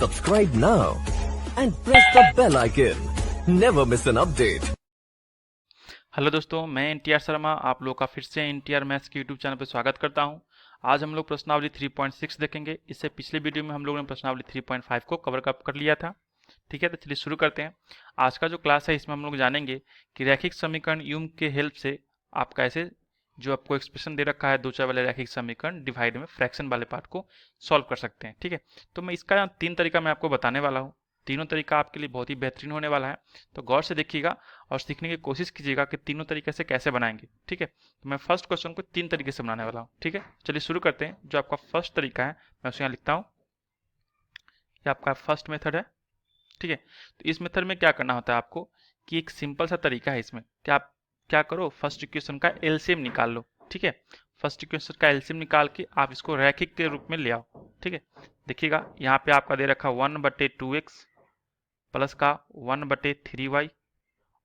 Subscribe now and press the bell icon. Never miss an update. Hello दोस्तों, मैं एनटीआर शर्मा आप लोगों का फिर से एनटीआर मैथ्स के यूट्यूब चैनल पर स्वागत करता हूं। आज हम लोग प्रश्नावली 3.6 देखेंगे। इससे पिछले वीडियो में हम लोगों ने प्रश्नावली 3.5 को कवर अप कर लिया था। ठीक है, तो चलिए शुरू करते हैं। आज का जो क्लास है इसमें हम लोग जानेंगे कि रैखिक समीकरण युग्म के हेल्प से आप कैसे जो आपको एक्सप्रेशन दे रखा है दो चर वाले रैखिक समीकरण डिवाइड में फ्रैक्शन वाले पार्ट को सॉल्व कर सकते हैं। ठीक है, तो मैं इसका 3 तरीका मैं आपको बताने वाला हूँ। तीनों तरीका आपके लिए बहुत ही बेहतरीन होने वाला है, तो गौर से देखिएगा और सीखने की कोशिश कीजिएगा कि तीनों तरीके से कैसे बनाएंगे। ठीक है, तो मैं फर्स्ट क्वेश्चन को 3 तरीके से बनाने वाला हूँ। ठीक है, चलिए शुरू करते हैं। जो आपका फर्स्ट तरीका है मैं उसे यहाँ लिखता हूँ, ये आपका फर्स्ट मेथड है। ठीक है, तो इस मेथड में क्या करना होता है आपको कि एक सिंपल सा तरीका है इसमें कि आप क्या करो, फर्स्ट इक्वेशन का एलसीएम निकाल लो। ठीक है, फर्स्ट इक्वेशन का एलसीएम निकाल के आप इसको रैखिक के रूप में ले आओ। ठीक है, देखिएगा यहाँ पे आपका दे रखा 1/2x प्लस का 1/3y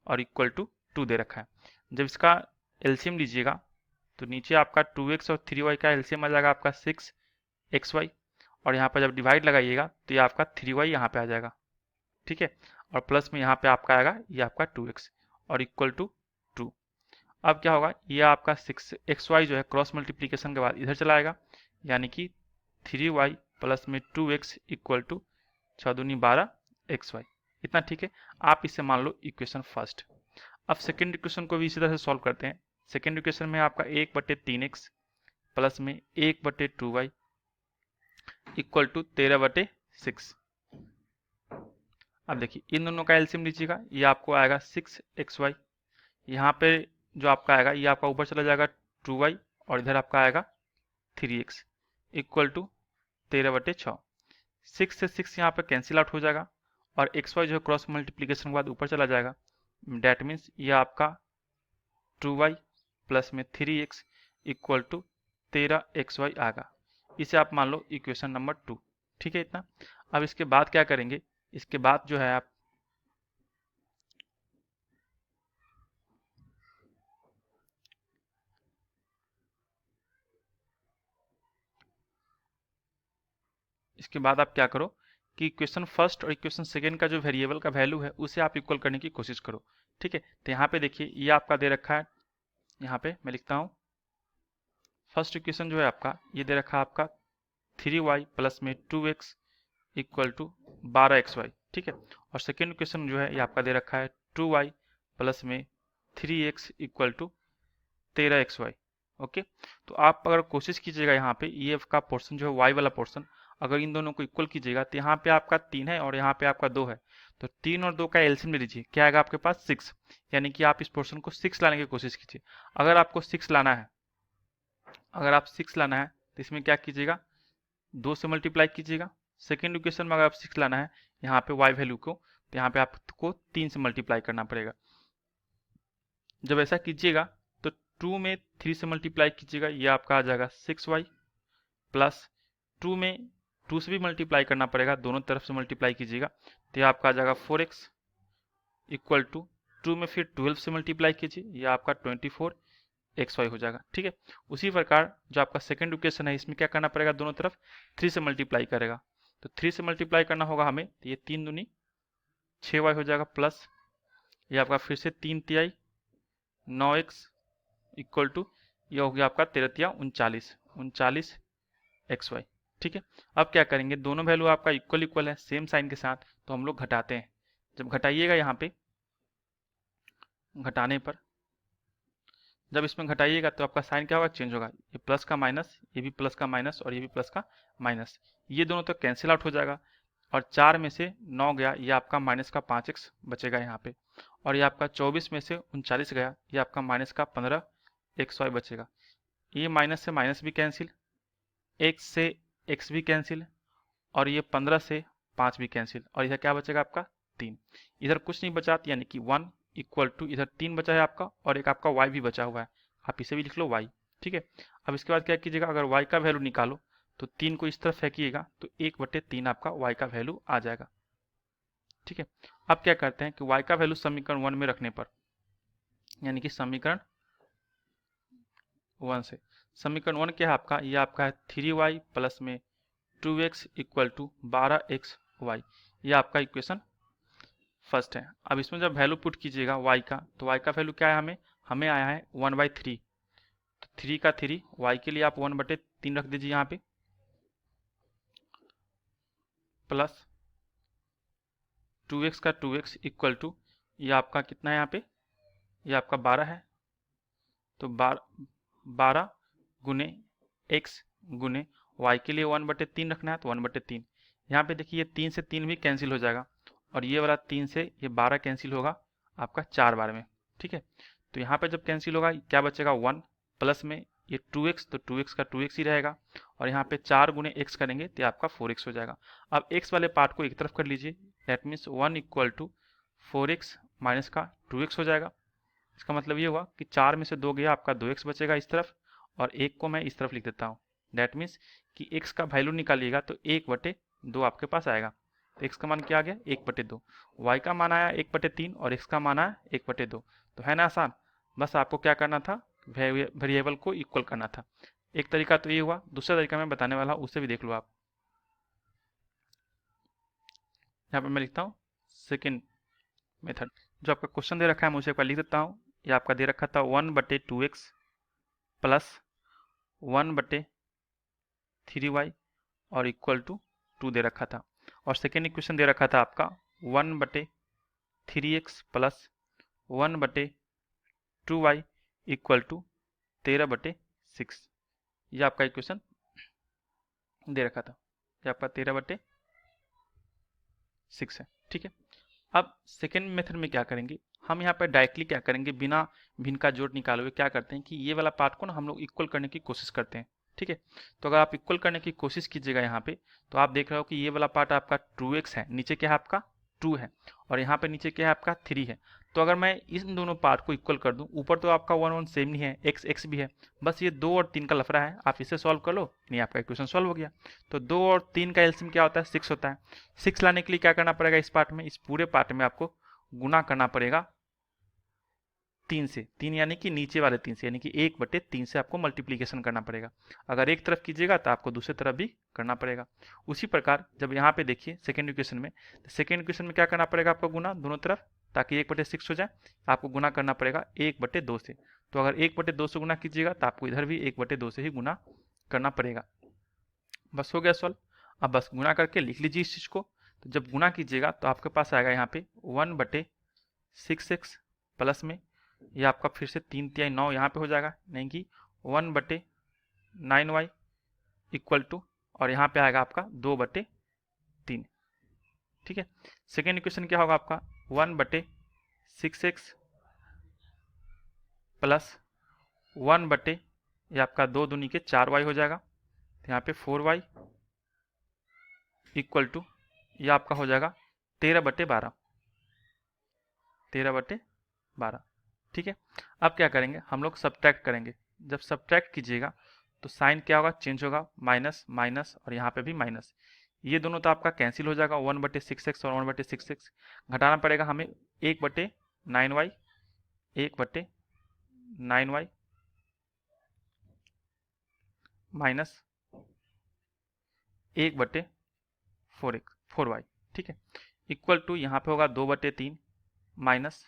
और इक्वल टू 2 दे रखा है। जब इसका एलसीएम लीजिएगा तो नीचे आपका 2x और 3y का एलसीएम आ जाएगा आपका 6xy, और यहाँ पर जब डिवाइड लगाइएगा तो ये आपका 3y यहाँ पे आ जाएगा। ठीक है, और प्लस में यहाँ पे आपका आएगा ये आपका 2x और इक्वल टू 2। अब क्या होगा, ये आपका 6xy जो है क्रॉस मल्टीप्लीकेशन के बाद इधर चला आएगा, यानी कि 3y प्लस में 2x इक्वल टू 6 दूनी 12xy। इतना ठीक है, आप इसे मान लो इक्वेशन फर्स्ट। अब सेकेंड इक्वेशन को भी इसी तरह से सॉल्व करते हैं। सेकेंड इक्वेशन में आपका 1/3x प्लस में 1/2y इक्वल टू 13/6। अब देखिए इन दोनों का एलसीएम लीजिएगा, ये आपको आएगा 6xy, यहाँ पे जो आपका आएगा ये आपका ऊपर चला जाएगा 2y और इधर आपका आएगा 3x इक्वल टू 13/6। 6 से 6 यहाँ पे कैंसिल आउट हो जाएगा और xy जो है क्रॉस मल्टीप्लीकेशन के बाद ऊपर चला जाएगा। डैट मीन्स ये आपका 2y प्लस में 3x इक्वल टू 13xy आएगा। इसे आप मान लो इक्वेशन नंबर 2। ठीक है इतना। अब इसके बाद क्या करेंगे, इसके बाद जो है आप क्या करो कि इक्वेशन फर्स्ट और इक्वेशन सेकेंड का जो वेरिएबल का वैल्यू है उसे आप इक्वल करने की कोशिश करो। ठीक है, तो यहाँ पे देखिए ये आपका दे रखा है, यहाँ पे मैं लिखता हूँ फर्स्ट इक्वेशन जो है आपका ये दे रखा है आपका 3y प्लस में 2x इक्वल टू 12xy। ठीक है, और सेकेंड इक्वेशन जो है ये आपका दे रखा है 2y प्लस में 3x equal to 13xy। Okay, तो आप अगर कोशिश कीजिएगा यहाँ पे ये का पोर्शन जो है y वाला पोर्शन अगर इन दोनों को इक्वल कीजिएगा तो यहाँ पे आपका 3 है और यहाँ पे आपका 2 है, तो 3 और 2 का एलसीएम ले लीजिए, क्या आएगा आपके पास 6, यानी कि आप इस पोर्शन को 6 लाने की कोशिश कीजिए। अगर आपको 6 लाना है, अगर आप 6 लाना है तो इसमें क्या कीजिएगा, 2 से मल्टीप्लाई कीजिएगा। सेकेंड इक्वेशन में अगर आप 6 लाना है यहाँ पे y वैल्यू को, तो यहाँ पे आपको 3 से मल्टीप्लाई करना पड़ेगा। जब ऐसा कीजिएगा तो 2 में 3 से मल्टीप्लाई कीजिएगा, ये आपका आ जाएगा 6y प्लस 2 में 2 से भी मल्टीप्लाई करना पड़ेगा, दोनों तरफ से मल्टीप्लाई कीजिएगा, तो ये आपका आ जाएगा 4x इक्वल टू 2 में फिर 12 से मल्टीप्लाई कीजिए, ये आपका 24xy हो जाएगा। ठीक है, उसी प्रकार जो आपका सेकंड इक्वेशन है इसमें क्या करना पड़ेगा, दोनों तरफ 3 से मल्टीप्लाई करेगा, तो 3 से मल्टीप्लाई करना होगा हमें, तो ये 3 दूनी 6y हो जाएगा प्लस ये आपका फिर से 3 तिहाई 9x इक्वल टू ये हो गया आपका 39xy। ठीक है, अब क्या करेंगे, दोनों वैल्यू आपका इक्वल है सेम साइन के साथ, तो हम लोग घटाते हैं। जब घटाइएगा यहाँ पे घटाने पर जब इसमें घटाइएगा तो आपका साइन क्या होगा, चेंज होगा, ये प्लस का माइनस, ये भी प्लस का माइनस और ये भी प्लस का माइनस, ये दोनों तो कैंसिल आउट हो जाएगा और 4 में से 9 गया, ये आपका माइनस का 5x बचेगा यहाँ पे, और ये आपका 24 में से 39 गया, ये आपका माइनस का 15xy बचेगा। ये माइनस से माइनस भी कैंसिल, x से x भी कैंसिल और ये 15 से 5 भी कैंसिल, और इधर क्या बचेगा आपका 3, इधर कुछ नहीं बचा, यानी कि 1 इक्वल टू इधर 3 बचा है आपका और एक आपका y भी बचा हुआ है, आप इसे भी लिख लो y। ठीक है, अब इसके बाद क्या कीजिएगा, अगर y का वैल्यू निकालो तो 3 को इस तरफ फेंकिएगा तो 1/3 आपका y का वैल्यू आ जाएगा। ठीक है, अब क्या करते हैं कि y का वैल्यू समीकरण 1 में रखने पर, यानी कि समीकरण 1 से, समीकरण 1 क्या है आपका, ये आपका है 3y प्लस में 2x equal to 12x Y. ये आपका इक्वेशन फर्स्ट है। अब इसमें जब वैल्यू पुट कीजिएगा वाई का, तो वाई का वैल्यू क्या है हमें आया है 1/3। तो 3 का 3, वाई के लिए आप 1/3 रख दीजिए यहाँ पे, प्लस 2x का 2x इक्वल टू, ये आपका कितना है यहाँ पे, ये आपका 12 है। तो 12 गुने x गुने y के लिए 1/3 रखना है, तो 1/3। यहाँ पे देखिए 3 से 3 भी कैंसिल हो जाएगा, और ये वाला 3 से ये 12 कैंसिल होगा आपका 4 बार में। ठीक है, तो यहाँ पे जब कैंसिल होगा क्या बचेगा 1, प्लस में ये 2x, तो 2x का 2x ही रहेगा, और यहाँ पे 4 गुने x करेंगे तो आपका 4x हो जाएगा। अब x वाले पार्ट को एक तरफ कर लीजिए, that means 1 equal to 4x minus का 2x हो जाएगा। इसका मतलब ये हुआ कि 4 में से 2 गया, आपका 2x बचेगा इस तरफ, और 1 को मैं इस तरफ लिख देता हूँ। दैट मीन्स कि x का वैल्यू निकालिएगा तो 1/2 आपके पास आएगा। तो x का मान क्या आ गया 1/2, y का मान आया 1/3 और x का मान आया 1/2। तो है ना आसान, बस आपको क्या करना था, वेरिएबल को इक्वल करना था। एक तरीका तो ये हुआ, दूसरा तरीका मैं बताने वाला हूँ, उससे भी देख लो आप। यहाँ पर मैं लिखता हूँ सेकेंड मेथड। जो आपका क्वेश्चन दे रखा है मैं उसे एक बार लिख देता हूँ। ये आपका दे रखा था 1/2x प्लस 1/3y और इक्वल टू 2 दे रखा था, और सेकेंड इक्वेशन दे रखा था आपका 1/3x plus 1/2y equal to 13/6। ये आपका इक्वेशन दे रखा था, ये आपका 13/6 है। ठीक है, अब सेकेंड मेथड में क्या करेंगे, हम यहाँ पर डायरेक्टली क्या करेंगे, बिना भिन्न का जोड़ निकाले हुए क्या करते हैं कि ये वाला पार्ट को ना हम लोग इक्वल करने की कोशिश करते हैं। ठीक है, तो अगर आप इक्वल करने की कोशिश कीजिएगा यहाँ पे, तो आप देख रहे हो कि ये वाला पार्ट आपका 2x है, नीचे क्या है आपका 2 है, और यहाँ पे नीचे क्या है आपका 3 है। तो अगर मैं इन दोनों पार्ट को इक्वल कर दूं, ऊपर तो आपका 1 1 सेम नहीं है, x x भी है, बस ये 2 और 3 का लफड़ा है, आप इसे सॉल्व कर लो, नहीं आपका इक्वेशन सॉल्व हो गया। तो 2 और 3 का एलसीएम क्या होता है 6 होता है। 6 लाने के लिए क्या करना पड़ेगा, इस पार्ट में, इस पूरे पार्ट में आपको गुना करना पड़ेगा 3 से, 3 यानी कि नीचे वाले 3 से, यानी कि 1/3 से आपको मल्टीप्लीकेशन करना पड़ेगा। अगर एक तरफ कीजिएगा तो आपको दूसरी तरफ भी करना पड़ेगा। उसी प्रकार जब यहाँ पे देखिए सेकेंड इक्वेशन में, तो सेकेंड इक्वेशन में क्या करना पड़ेगा आपको गुना दोनों तरफ, ताकि 1/6 हो जाए, आपको गुना करना पड़ेगा 1/2 से। तो अगर 1/2 से गुना कीजिएगा तो आपको इधर भी 1/2 से ही गुना करना पड़ेगा। बस हो गया सॉल्व। अब बस गुना करके लिख लीजिए इस चीज़ को। तो जब गुना कीजिएगा तो आपके पास आएगा यहाँ पे 1/6x प्लस में, ये आपका फिर से 3 3 9 यहाँ पे हो जाएगा, नहीं कि 1/9y इक्वल टू, और यहाँ पे आएगा आपका 2/3। ठीक है, सेकेंड इक्वेशन क्या होगा आपका 1/6x प्लस 1 ये आपका 2 दूनी के 4y हो जाएगा, तो यहाँ पे 4y इक्वल टू, ये आपका हो जाएगा 13/12, 13/12। ठीक है, अब क्या करेंगे हम लोग सब्ट्रैक्ट करेंगे। जब सब्ट्रैक्ट कीजिएगा तो साइन क्या होगा चेंज होगा, माइनस माइनस, और यहाँ पे भी माइनस, ये दोनों तो आपका कैंसिल हो जाएगा, 1/6x और 1/6x घटाना पड़ेगा हमें 1/9y, 1/9y माइनस 1/4y। ठीक है, इक्वल टू यहाँ पे होगा 2/3 माइनस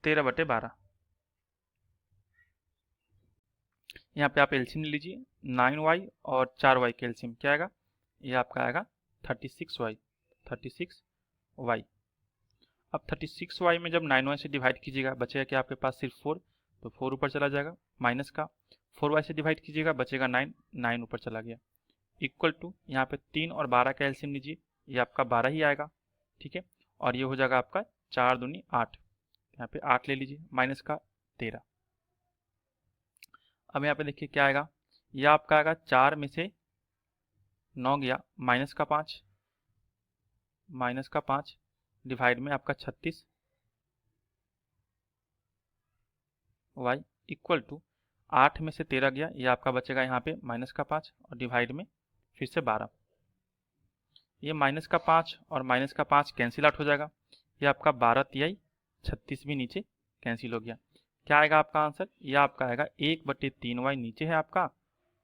13/12। यहाँ पे आप एलसीएम ले लीजिए, 9y और 4y के एलसीएम क्या आएगा, ये आपका आएगा 36y, 36y। अब 36y में जब 9y से डिवाइड कीजिएगा बचेगा कि आपके पास सिर्फ 4, तो 4 ऊपर चला जाएगा, माइनस का 4y से डिवाइड कीजिएगा बचेगा 9, 9 ऊपर चला गया, इक्वल टू यहाँ पे 3 और 12 का एलसीएम लीजिए, ये आपका 12 ही आएगा। ठीक है, और ये हो जाएगा आपका 4 दूनी 8, यहाँ पे 8 ले लीजिए, माइनस का 13। अब यहाँ पे देखिए क्या आएगा, ये आपका आएगा 4 में से 9 गया, माइनस का 5, माइनस का 5 डिवाइड में आपका 36 वाई इक्वल टू 8 में से 13 गया, ये आपका बचेगा यहाँ पे माइनस का 5 और डिवाइड में फिर से 12। ये माइनस का 5 और माइनस का 5 कैंसिल आउट हो जाएगा, ये आपका 12 तिहाई 36 भी नीचे कैंसिल हो गया। क्या आएगा आपका आंसर, ये आपका आएगा 1/3y नीचे है आपका,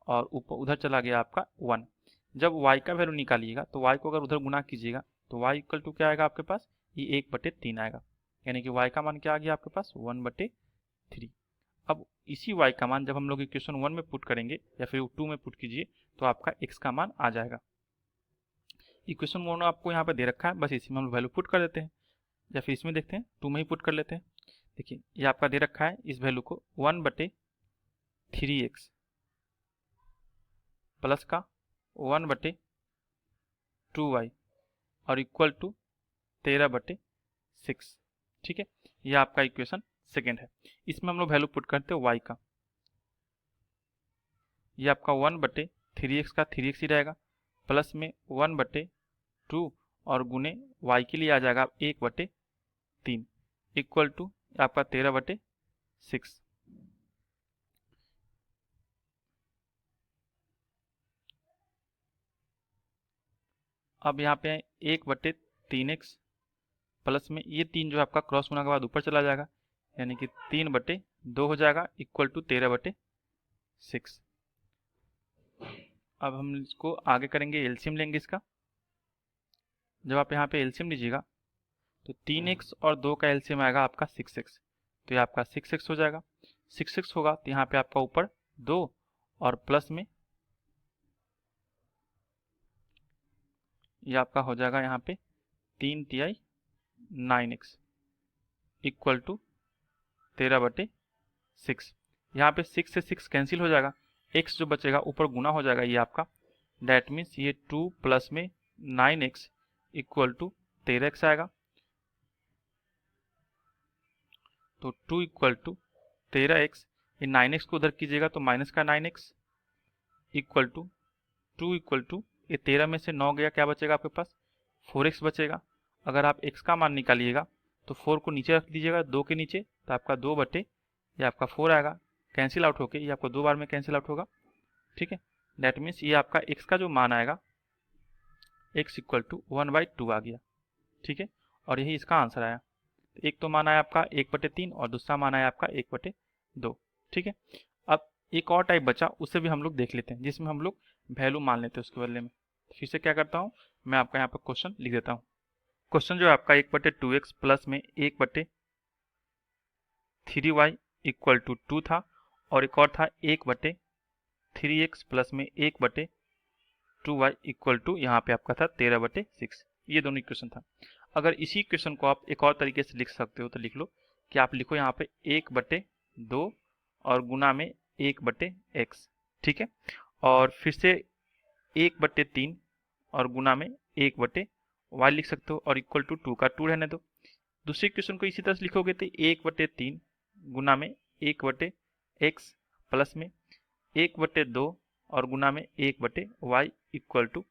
और ऊपर उधर चला गया आपका 1। जब y का वैल्यू निकालिएगा तो y को अगर उधर गुना कीजिएगा तो y इक्वल टू क्या आएगा आपके पास, ये 1/3 आएगा, यानी कि y का मान क्या आ गया आपके पास 1/3। अब इसी y का मान जब हम लोग इक्वेशन 1 में पुट करेंगे या फिर 2 में पुट कीजिए तो आपका x का मान आ जाएगा। इक्वेशन 1 आपको यहाँ पे दे रखा है, बस इसी में हम वैल्यू पुट कर देते हैं, या फिर इसमें देखते हैं 2 में ही पुट कर लेते हैं। देखिए ये आपका दे रखा है, इस वैल्यू को 1/3x प्लस का 1/2y और इक्वल टू 13/6। ठीक है, यह आपका इक्वेशन सेकेंड है। इसमें हम लोग वैल्यू पुट करते हैं y का, ये आपका 1/3x का 3x ही रहेगा, प्लस में 1/2 और गुने y के लिए आ जाएगा 1/3 इक्वल टू आपका 13/6। अब यहाँ पे 1/3x प्लस में ये 3 जो है आपका क्रॉस होने के बाद ऊपर चला जाएगा, यानी कि 3/2 हो जाएगा इक्वल टू 13/6। अब हम इसको आगे करेंगे, एलसीएम लेंगे इसका। जब आप यहाँ पे एलसीएम लीजिएगा तो 3x और 2 का एलसीएम आएगा आपका 6x, तो ये आपका 6x हो जाएगा। 6x होगा तो यहाँ पे आपका ऊपर 2 और प्लस में ये आपका हो जाएगा यहाँ पे 3 TI 9x इक्वल टू 13/6। यहाँ पे 6 से 6 कैंसिल हो जाएगा, x जो बचेगा ऊपर गुना हो जाएगा ये आपका, डैट मीन्स ये 2 प्लस में 9x इक्वल टू 13x आएगा। तो 2 इक्वल टू 13x, ये 9x को उधर कीजिएगा तो माइनस का 9x equal to 2 equal to ये 13 में से 9 गया, क्या बचेगा आपके पास 4x बचेगा। अगर आप x का मान निकालिएगा तो 4 को नीचे रख दीजिएगा 2 के नीचे, तो आपका 2 बटे ये आपका 4 आएगा, कैंसिल आउट होके ये आपको 2 बार में कैंसिल आउट होगा। ठीक है, डैट मीन्स ये आपका x का जो मान आएगा x इक्वल टू 1/2 आ गया। ठीक है, और यही इसका आंसर आया। एक तो मान आया आपका 1/3 और दूसरा मान आया आपका 1/2। ठीक है, अब एक और टाइप बचा, उसे भी हम लोग देख लेते हैं, जिसमें हम लोग वैल्यू मान लेते हैं उसके बदले में। फिर से क्या करता हूँ, मैं आपका यहाँ पर क्वेश्चन लिख देता हूँ। क्वेश्चन जो है आपका 1/2x प्लस में 1/3y इक्वल टू 2 था, और एक और था 1/3x प्लस में 1/2y इक्वल टू यहाँ पे आपका था 13/6। ये दोनों इक्वेशन था। अगर इसी इक्वेशन को आप एक और तरीके से लिख सकते हो तो लिख लो कि आप लिखो यहाँ पे 1/2 और गुना में 1/x। ठीक है, और फिर से 1/3 और गुना में 1/y लिख सकते हो, और इक्वल टू 2 का 2 रहने दो। दूसरी इक्वेशन को इसी तरह से लिखोगे तो 1/3 गुना में 1/x प्लस में 1/2 और गुना में 1/y इक्वल टू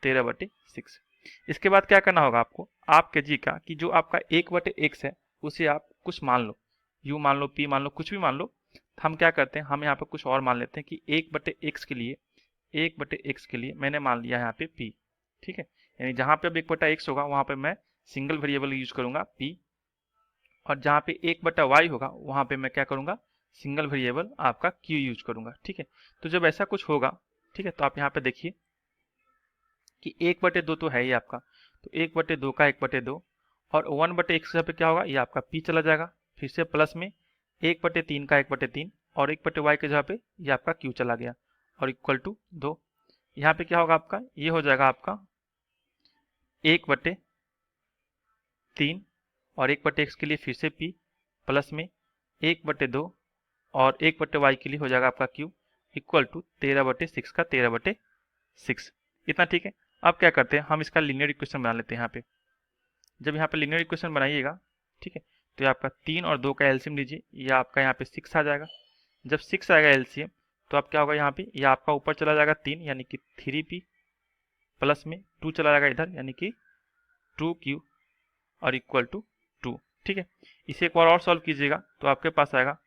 13/6। इसके बाद क्या करना होगा आपको, आपके जी का कि जो आपका 1/x है उसे आप कुछ मान लो, u मान लो, p मान लो, कुछ भी मान लो। तो हम क्या करते हैं, हम यहाँ पे कुछ और मान लेते हैं कि 1/x के लिए मैंने मान लिया यहाँ पे p। ठीक है, यानी जहाँ पे अब 1/x होगा वहाँ पे मैं सिंगल वेरिएबल यूज करूंगा p, और जहाँ पे 1/y होगा वहाँ पे मैं क्या करूंगा, सिंगल वेरिएबल आपका q यूज करूंगा। ठीक है, तो जब ऐसा कुछ होगा, ठीक है, तो आप यहाँ पे देखिए कि 1/2 तो है ही आपका, तो 1/2 का 1/2 और 1/x पे क्या होगा, ये आपका p चला जाएगा, फिर से प्लस में 1/3 का 1/3 और 1/y के जगह पे ये आपका q चला गया, और इक्वल टू 2। यहाँ पे क्या होगा आपका, ये हो जाएगा आपका 1/3 और 1/x के लिए फिर से p प्लस में 1/2 और 1/y के लिए हो जाएगा आपका q इक्वल टू 13/6 का 13/6। इतना ठीक है। अब क्या करते हैं, हम इसका लीनियर इक्वेशन बना लेते हैं। यहाँ पे जब यहाँ पे लीनियर इक्वेशन बनाइएगा, ठीक है, तो ये आपका 3 और 2 का एलसीएम लीजिए, ये आपका यहाँ पे 6 आ जाएगा। जब 6 आएगा एलसीएम तो आप क्या होगा, यहाँ पे ये आपका ऊपर चला जाएगा 3 यानी कि 3p प्लस में 2 चला जाएगा इधर यानी कि 2q और इक्वल टू 2। ठीक है, इसे एक बार और सॉल्व कीजिएगा तो आपके पास आएगा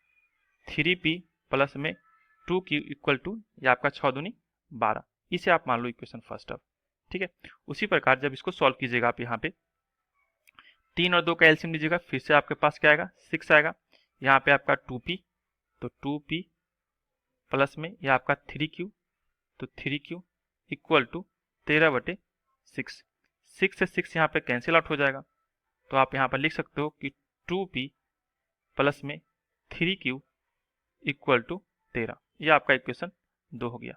3p प्लस में 2q इक्वल टू ये आपका 6 दूनी 12। इसे आप मान लो इक्वेशन फर्स्ट अब। ठीक है, उसी प्रकार जब इसको सॉल्व कीजिएगा आप यहाँ पे 3 और 2 का एलसीएम लीजिएगा, फिर से आपके पास क्या आएगा 6 आएगा, यहाँ पे आपका 2p, तो 2p प्लस में ये आपका 3q, तो 3q इक्वल टू 13/6। 6 से 6 यहाँ पे कैंसिल आउट हो जाएगा, तो आप यहाँ पर लिख सकते हो कि 2p प्लस में 3q इक्वल टू 13। ये आपका इक्वेशन 2 हो गया।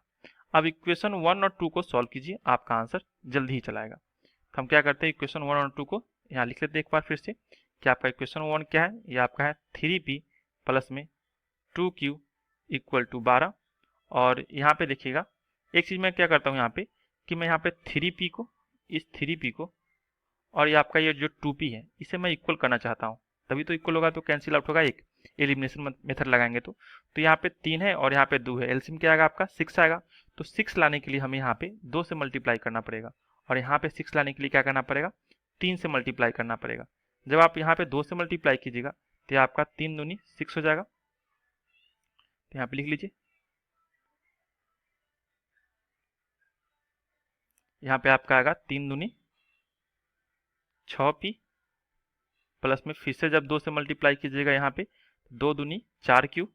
अब इक्वेशन 1 और 2 को सॉल्व कीजिए, आपका आंसर जल्दी ही चला आएगा। तो हम क्या करते हैं, इक्वेशन 1 और 2 को यहाँ लिख लेते हैं एक बार फिर से कि आपका इक्वेशन 1 क्या है, ये आपका है 3p प्लस में 2q इक्वल टू 12। और यहाँ पे देखिएगा एक चीज़ मैं क्या करता हूँ यहाँ पे कि मैं यहाँ पे 3p को, इस 3p को और ये आपका ये जो 2p है इसे मैं इक्वल करना चाहता हूँ, तभी तो इक्वल होगा, तो कैंसिल आउट होगा एक, एलिमिनेशन मेथड लगाएंगे तो यहाँ पे 3 है और यहाँ पे 2 है, एलसीएम क्या आएगा आपका 6 आएगा। तो 6 लाने के लिए हमें यहाँ पे 2 से मल्टीप्लाई करना पड़ेगा और यहाँ पे 6 लाने के लिए क्या करना पड़ेगा, 3 से मल्टीप्लाई करना पड़ेगा। जब आप यहाँ पे 2 से मल्टीप्लाई कीजिएगा तो ये आपका 3 दूनी 6 हो जाएगा। तो यहाँ पे लिख लीजिए, यहाँ पे आपका आएगा 3 दूनी 6p प्लस में फिर से जब 2 से मल्टीप्लाई कीजिएगा यहाँ पे 2 दूनी 4q,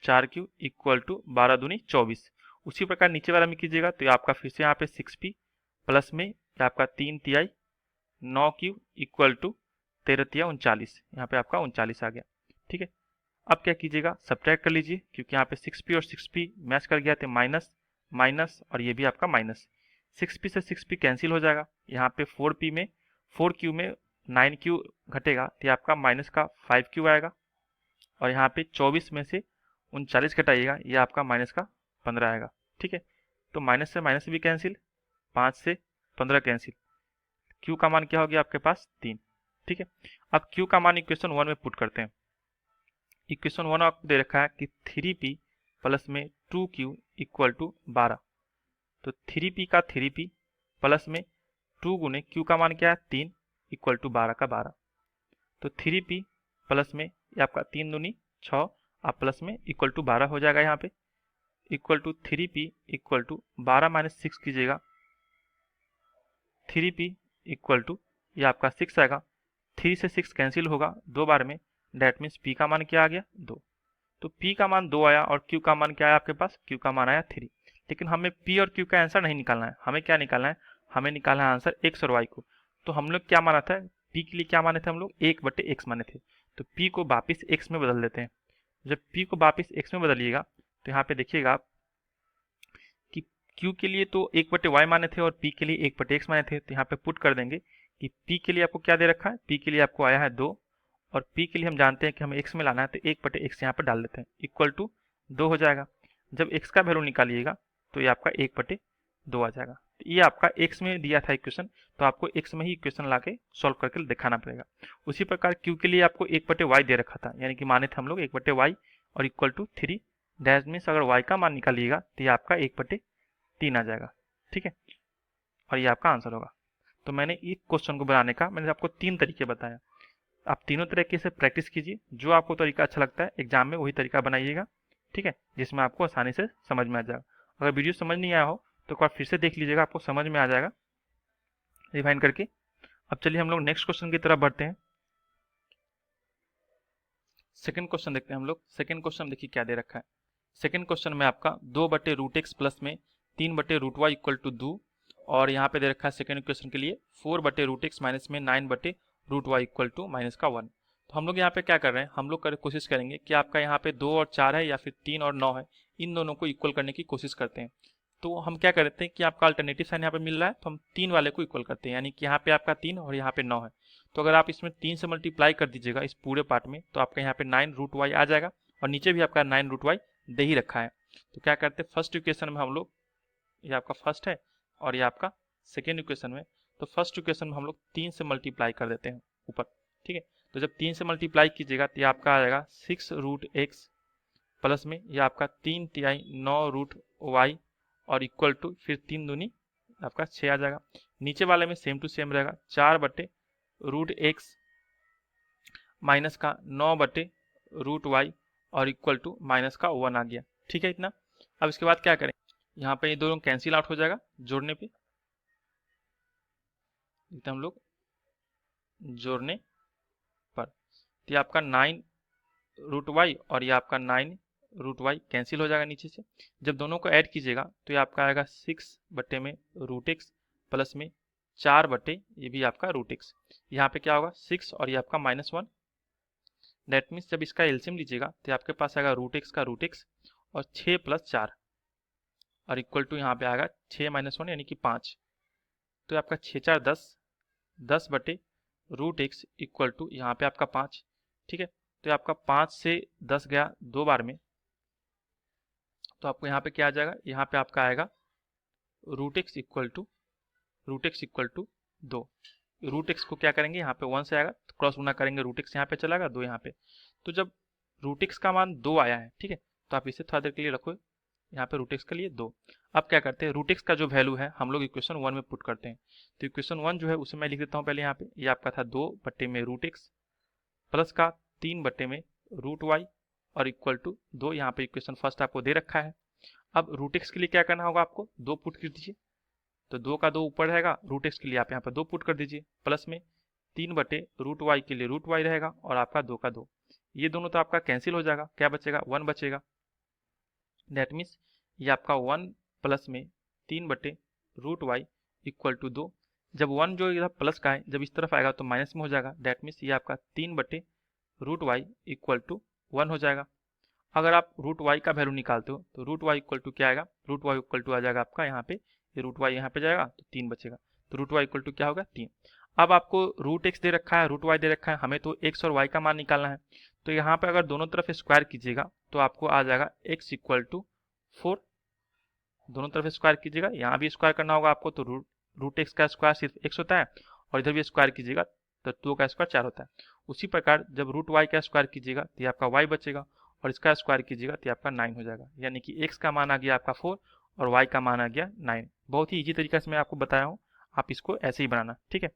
4q इक्वल टू 12 दूनी 24। उसी प्रकार नीचे वाला में कीजिएगा तो ये आपका फिर से यहाँ पे 6p प्लस में ये आपका 3 तिहाई 9q इक्वल टू 13 तिया 39, यहाँ पे आपका 39 आ गया। ठीक है, अब क्या कीजिएगा, सब्ट्रैक्ट कर लीजिए क्योंकि यहाँ पे 6p और 6p मैच कर गया, तो माइनस माइनस और ये भी आपका माइनस। 6p से 6p कैंसिल हो जाएगा, यहाँ पे 4p में 4q में 9q घटेगा तो ये आपका माइनस का 5q आएगा और यहाँ पे 24 में से 39 घटाइएगा, ये आपका माइनस का 15 आएगा। ठीक है, तो माइनस से भी कैंसिल, 5 से 15 कैंसिल, q का मान क्या हो गया आपके पास 3। ठीक है, अब q का मान इक्वेशन 1 में पुट करते हैं। इक्वेशन 1 आपको दे रखा है कि 3p प्लस में 2q इक्वल टू 12। तो 3p का 3p प्लस में 2 गुने q का मान क्या है 3 इक्वल टू 12 का 12। तो 3p प्लस में ये आपका 3 दूनी 6 आप प्लस में इक्वल टू 12 हो जाएगा, यहाँ पे equal to 3p equal to 12 minus 6 कीजिएगा, 3p इक्वल टू ये आपका 6 आएगा। 3 से 6 कैंसिल होगा 2 बार में, डैट मीन्स p का मान क्या आ गया 2। तो p का मान 2 आया और q का मान क्या आया आपके पास, q का मान आया 3। लेकिन हमें p और q का आंसर नहीं निकालना है, हमें क्या निकालना है, हमें निकालना है आंसर x और y को। तो हम लोग क्या माना था, p के लिए क्या माने थे हम लोग 1/x माने थे, तो p को वापिस x में बदल देते हैं। जब p को वापिस x में बदलिएगा तो यहाँ पे देखिएगा आप कि q के लिए तो 1/y माने थे और p के लिए 1/x माने थे, तो यहाँ पे पुट कर देंगे कि p के लिए आपको क्या दे रखा है, p के लिए आपको आया है 2 और p के लिए हम जानते हैं कि हमें x में लाना है, तो 1/x यहाँ पर डाल देते हैं इक्वल टू 2 हो जाएगा। जब x का वैल्यू निकालिएगा तो ये आपका 1/2 आ जाएगा। तो ये आपका x में दिया था इक्वेशन, तो आपको x में ही इक्वेशन ला के सॉल्व करके दिखाना पड़ेगा। उसी प्रकार q के लिए आपको 1/y दे रखा था, यानी कि माने थे हम लोग 1/y और इक्वल टू 3, डैश मीन्स अगर y का मान निकालिएगा तो ये आपका 1/3 आ जाएगा। ठीक है, और ये आपका आंसर होगा। तो मैंने इस क्वेश्चन को बनाने का मैंने आपको 3 तरीके बताया, आप तीनों तरीके से प्रैक्टिस कीजिए, जो आपको तरीका अच्छा लगता है एग्जाम में वही तरीका बनाइएगा। ठीक है, जिसमें आपको आसानी से समझ में आ जाएगा। अगर वीडियो समझ नहीं आया हो तो एक बार फिर से देख लीजिएगा, आपको समझ में आ जाएगा रिवाइंड करके। अब चलिए हम लोग नेक्स्ट क्वेश्चन की तरफ बढ़ते हैं। सेकंड क्वेश्चन देखते हैं हम लोग। सेकंड क्वेश्चन देखिए क्या दे रखा है। सेकंड क्वेश्चन में आपका 2/√x प्लस में 3/√y इक्वल टू 2 और यहाँ पे दे रखा है सेकंड इक्वेशन के लिए 4/√x माइनस में 9/√y इक्वल टू माइनस का 1। तो हम लोग यहाँ पे क्या कर रहे हैं, हम लोग कोशिश करेंगे कि आपका यहाँ पे 2 और 4 है या फिर 3 और 9 है, इन दोनों को इक्वल करने की कोशिश करते हैं। तो हम क्या करते हैं कि आपका अल्टरनेटिव साइन यहाँ पे मिल रहा है, तो हम 3 वाले को इक्वल करते हैं, यानी कि यहाँ पे आपका 3 और यहाँ पे 9 है। तो अगर आप इसमें 3 से मल्टीप्लाई कर दीजिएगा इस पूरे पार्ट में, तो आपका यहाँ पे 9√y आ जाएगा और नीचे भी आपका 9√y दे ही रखा है। तो क्या करते हैं, फर्स्ट इक्वेशन में हम लोग, ये आपका फर्स्ट है और ये आपका सेकेंड इक्वेशन में, तो फर्स्ट इक्वेशन में हम लोग 3 से मल्टीप्लाई कर देते हैं ऊपर। ठीक है, तो जब 3 से मल्टीप्लाई कीजिएगा तो ये आपका आ जाएगा 6√x प्लस में ये आपका 3 तिहाई 9√y और इक्वल टू फिर 3 दूनी आपका 6 आ जाएगा। नीचे वाले में सेम टू सेम रहेगा, 4/√x माइनस का 9/√y और इक्वल टू माइनस का 1 आ गया। ठीक है इतना। अब इसके बाद क्या करें, यहाँ पे ये दोनों कैंसिल आउट हो जाएगा जोड़ने पे, हम लोग जोड़ने पर, तो ये आपका 9√y और ये आपका 9 रूट वाई कैंसिल हो जाएगा नीचे से। जब दोनों को ऐड कीजिएगा तो ये आपका आएगा 6 बटे में रूट एक्स प्लस में 4 बटे ये भी आपका रूट एक्स। यहाँ पे क्या होगा 6 और ये आपका -1। दैट मीन्स जब इसका एलसीएम लीजिएगा तो आपके पास आएगा रूट एक्स का रूट एक्स और 6 + 4 और इक्वल टू यहाँ पे आएगा 6 - 1 यानी कि 5। तो आपका 6 × 4 = 10, 10 बटे रूट एक्स इक्वल टू यहाँ पे आपका 5। ठीक है, तो आपका 5 से 10 गया 2 बार में, तो आपको यहाँ पे क्या आ जाएगा, यहाँ पे आपका आएगा root x equal to 2। Root x को क्या करेंगे, यहाँ पे 1 से आएगा तो क्रॉस गुना करेंगे, रूट एक्स यहाँ पे चला गया 2 यहाँ पे। तो जब रूट एक्स का मान 2 आया है, ठीक है, तो आप इसे थोड़ा देर के लिए रखो यहाँ पे रूट एक्स के लिए 2। अब क्या करते हैं, रूट एक्स का जो वैल्यू है हम लोग इक्वेशन 1 में पुट करते हैं। तो इक्वेशन 1 जो है उसे मैं लिख देता हूँ पहले यहाँ पे। ये आपका था 2 बटे में रूट एक्स प्लस का 3 बटे में रूट वाई और इक्वल टू 2। यहाँ पे इक्वेशन फर्स्ट आपको दे रखा है। अब रूट एक्स के लिए क्या करना होगा, आपको 2 पुट कर दीजिए, तो 2 का 2 ऊपर रहेगा। रूट एक्स के लिए आप यहाँ पर 2 पुट कर दीजिए, प्लस में 3 बटे रूट वाई के लिए रूट वाई रहेगा और आपका 2 का 2। ये दोनों तो आपका कैंसिल हो जाएगा, क्या बचेगा 1 बचेगा। दैट मीन्स ये आपका 1 प्लस में 3 बटे रूट वाई इक्वल टू 2। जब 1 जो इधर प्लस का है जब इस तरफ आएगा तो माइनस में हो जाएगा। दैट मीन्स ये आपका 3 बटे रूट वाई इक्वल टू 1 हो जाएगा। अगर आप रूट वाई का वैल्यू निकालते हो तो रूट वाई इक्वल टू क्या आएगा, रूट वाई इक्वल टू आ जाएगा आपका यहाँ पे, ये रूट वाई यहाँ पे जाएगा तो 3 बचेगा। तो रूट वाई इक्वल टू क्या होगा 3। अब आपको रूट एक्स दे रखा है, रूट वाई दे रखा है, हमें तो एक्स और वाई का मान निकालना है। तो यहाँ पे अगर दोनों तरफ स्क्वायर कीजिएगा तो आपको आ जाएगा एक्स इक्वल टू 4। दोनों तरफ स्क्वायर कीजिएगा, यहाँ भी स्क्वायर करना होगा आपको, तो रूट एक्स का स्क्वायर सिर्फ एक्स होता है और इधर भी स्क्वायर कीजिएगा तो 2 का स्क्वायर 4 होता है। उसी प्रकार जब रूट वाई का स्क्वायर कीजिएगा तो ये आपका वाई बचेगा और इसका स्क्वायर कीजिएगा तो आपका 9 हो जाएगा। यानी कि एक्स का मान आ गया आपका 4 और वाई का मान आ गया 9। बहुत ही इजी तरीके से मैं आपको बताया हूँ, आप इसको ऐसे ही बनाना। ठीक है,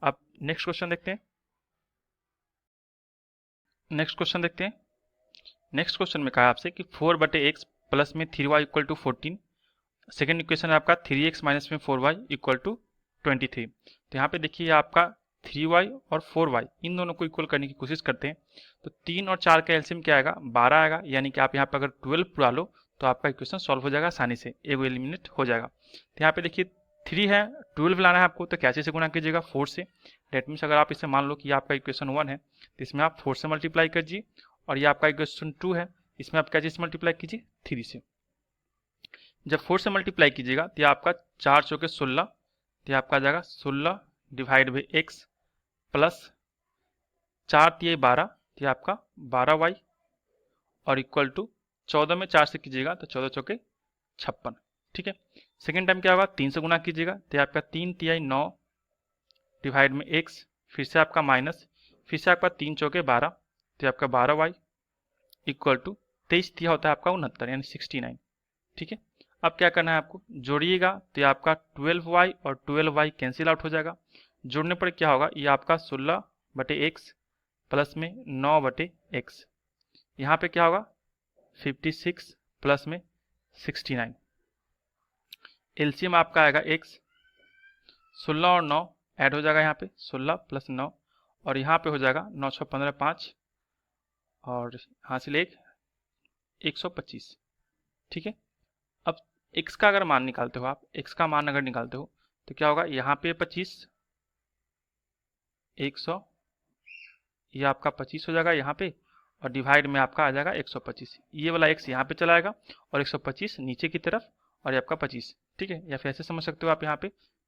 अब नेक्स्ट क्वेश्चन देखते हैं। नेक्स्ट क्वेश्चन में कहा आपसे कि 4 बटे एक्स प्लस में 3y equal to 14। Second equation है आपका 3x माइनस में 4y इक्वल टू 23। तो यहाँ पे देखिए आपका 3y और 4y इन दोनों को इक्वल करने की कोशिश करते हैं। तो 3 और 4 का एलसीएम क्या आएगा, 12 आएगा। यानी कि आप यहाँ पे अगर 12 पुरा लो तो आपका इक्वेशन सॉल्व हो जाएगा आसानी से, एगो एलिमिनेट हो जाएगा। तो यहाँ पे देखिए 3 है, 12 लाना है आपको, तो कैसे से गुना कीजिएगा 4 से। डेट मीन्स अगर आप इसे मान लो कि आपका इक्वेशन 1 है तो इसमें आप 4 से मल्टीप्लाई कीजिए, और ये आपका इक्वेशन 2 है, इसमें आप क्या चीज मल्टीप्लाई कीजिए 3 से। जब 4 से मल्टीप्लाई कीजिएगा तो आपका 4 चौके 16, तो आपका आ जाएगा 16 डिवाइड बाई एक्स प्लस 4 तिये 12, तो आपका 12y और इक्वल टू 14 में 4 से कीजिएगा तो 14 चौके 56। ठीक है, सेकेंड टाइम क्या होगा 3 से गुना कीजिएगा तो आपका 3 तिहाई 9 डिवाइड में एक्स, फिर से आपका माइनस, फिर से आपका 3 चौके 12, तो आपका 12y इक्वल टू 23 तिया होता है आपका 69 यानी 69। ठीक है, अब क्या करना है आपको, जोड़िएगा तो आपका 12y और 12y कैंसिल आउट हो जाएगा। जोड़ने पर क्या होगा, ये आपका 16 बटे एक्स प्लस में 9 बटे एक्स, यहाँ पे क्या होगा 56 प्लस में 69। एलसीएम आपका आएगा एक्स, 16 और 9 ऐड हो जाएगा यहाँ पे 16 प्लस 9, और यहाँ पे हो जाएगा 9 6 15 5 और हासिल 125। ठीक है, अब x का अगर मान निकालते हो आप, x का मान अगर निकालते हो तो क्या होगा, यहाँ पे 25 100, ये आपका 25 हो जाएगा यहाँ पे, और डिवाइड में आपका आ जाएगा 125। ये वाला x यहाँ पे चला आएगा और 125 नीचे की तरफ, और ये आपका 25। ठीक है, या फिर ऐसे समझ सकते हो आप यहाँ पे।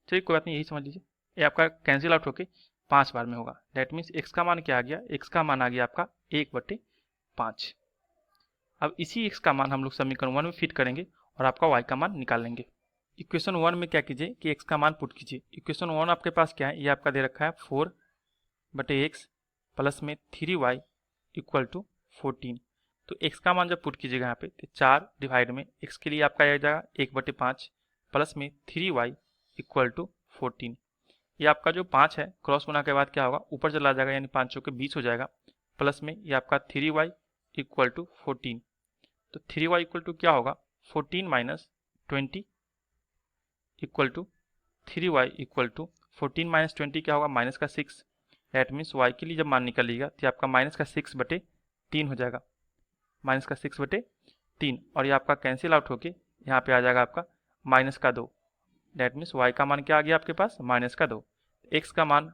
चलिए कोई बात नहीं, यही समझ लीजिए, ये आपका कैंसिल आउट होके 5 बार में होगा। दैट मीन्स x का मान क्या आ गया, x का मान आ गया आपका 1/5। अब इसी x का मान हम लोग समीकरण 1 में फिट करेंगे और आपका y का मान निकाल लेंगे। इक्वेशन 1 में क्या कीजिए कि x का मान पुट कीजिए। इक्वेशन 1 आपके पास क्या है, ये आपका दे रखा है 4 बटे एक्स प्लस में 3y इक्वल टू 14। तो x का मान जब पुट कीजिएगा यहाँ पे तो 4 डिवाइड में x के लिए आपका आ जाएगा 1/5 प्लस में 3y इक्वल टू 14। ये आपका जो 5 है क्रॉस गुना के बाद क्या होगा, ऊपर चला जाएगा यानी 5 चौके 20 हो जाएगा, प्लस में ये आपका 3y इक्वल टू 14। तो 3y इक्वल टू क्या होगा 14 minus 20 equal to 3y equal to 14 minus 20 क्या होगा माइनस का 6। दैट मीन्स y के लिए जब मान निकालिएगा तो आपका माइनस का 6/3 हो जाएगा। माइनस का 6/3 और ये आपका कैंसिल आउट होके यहाँ पे आ जाएगा आपका माइनस का 2। डेट मीन्स y का मान क्या आ गया आपके पास माइनस का 2, x का मान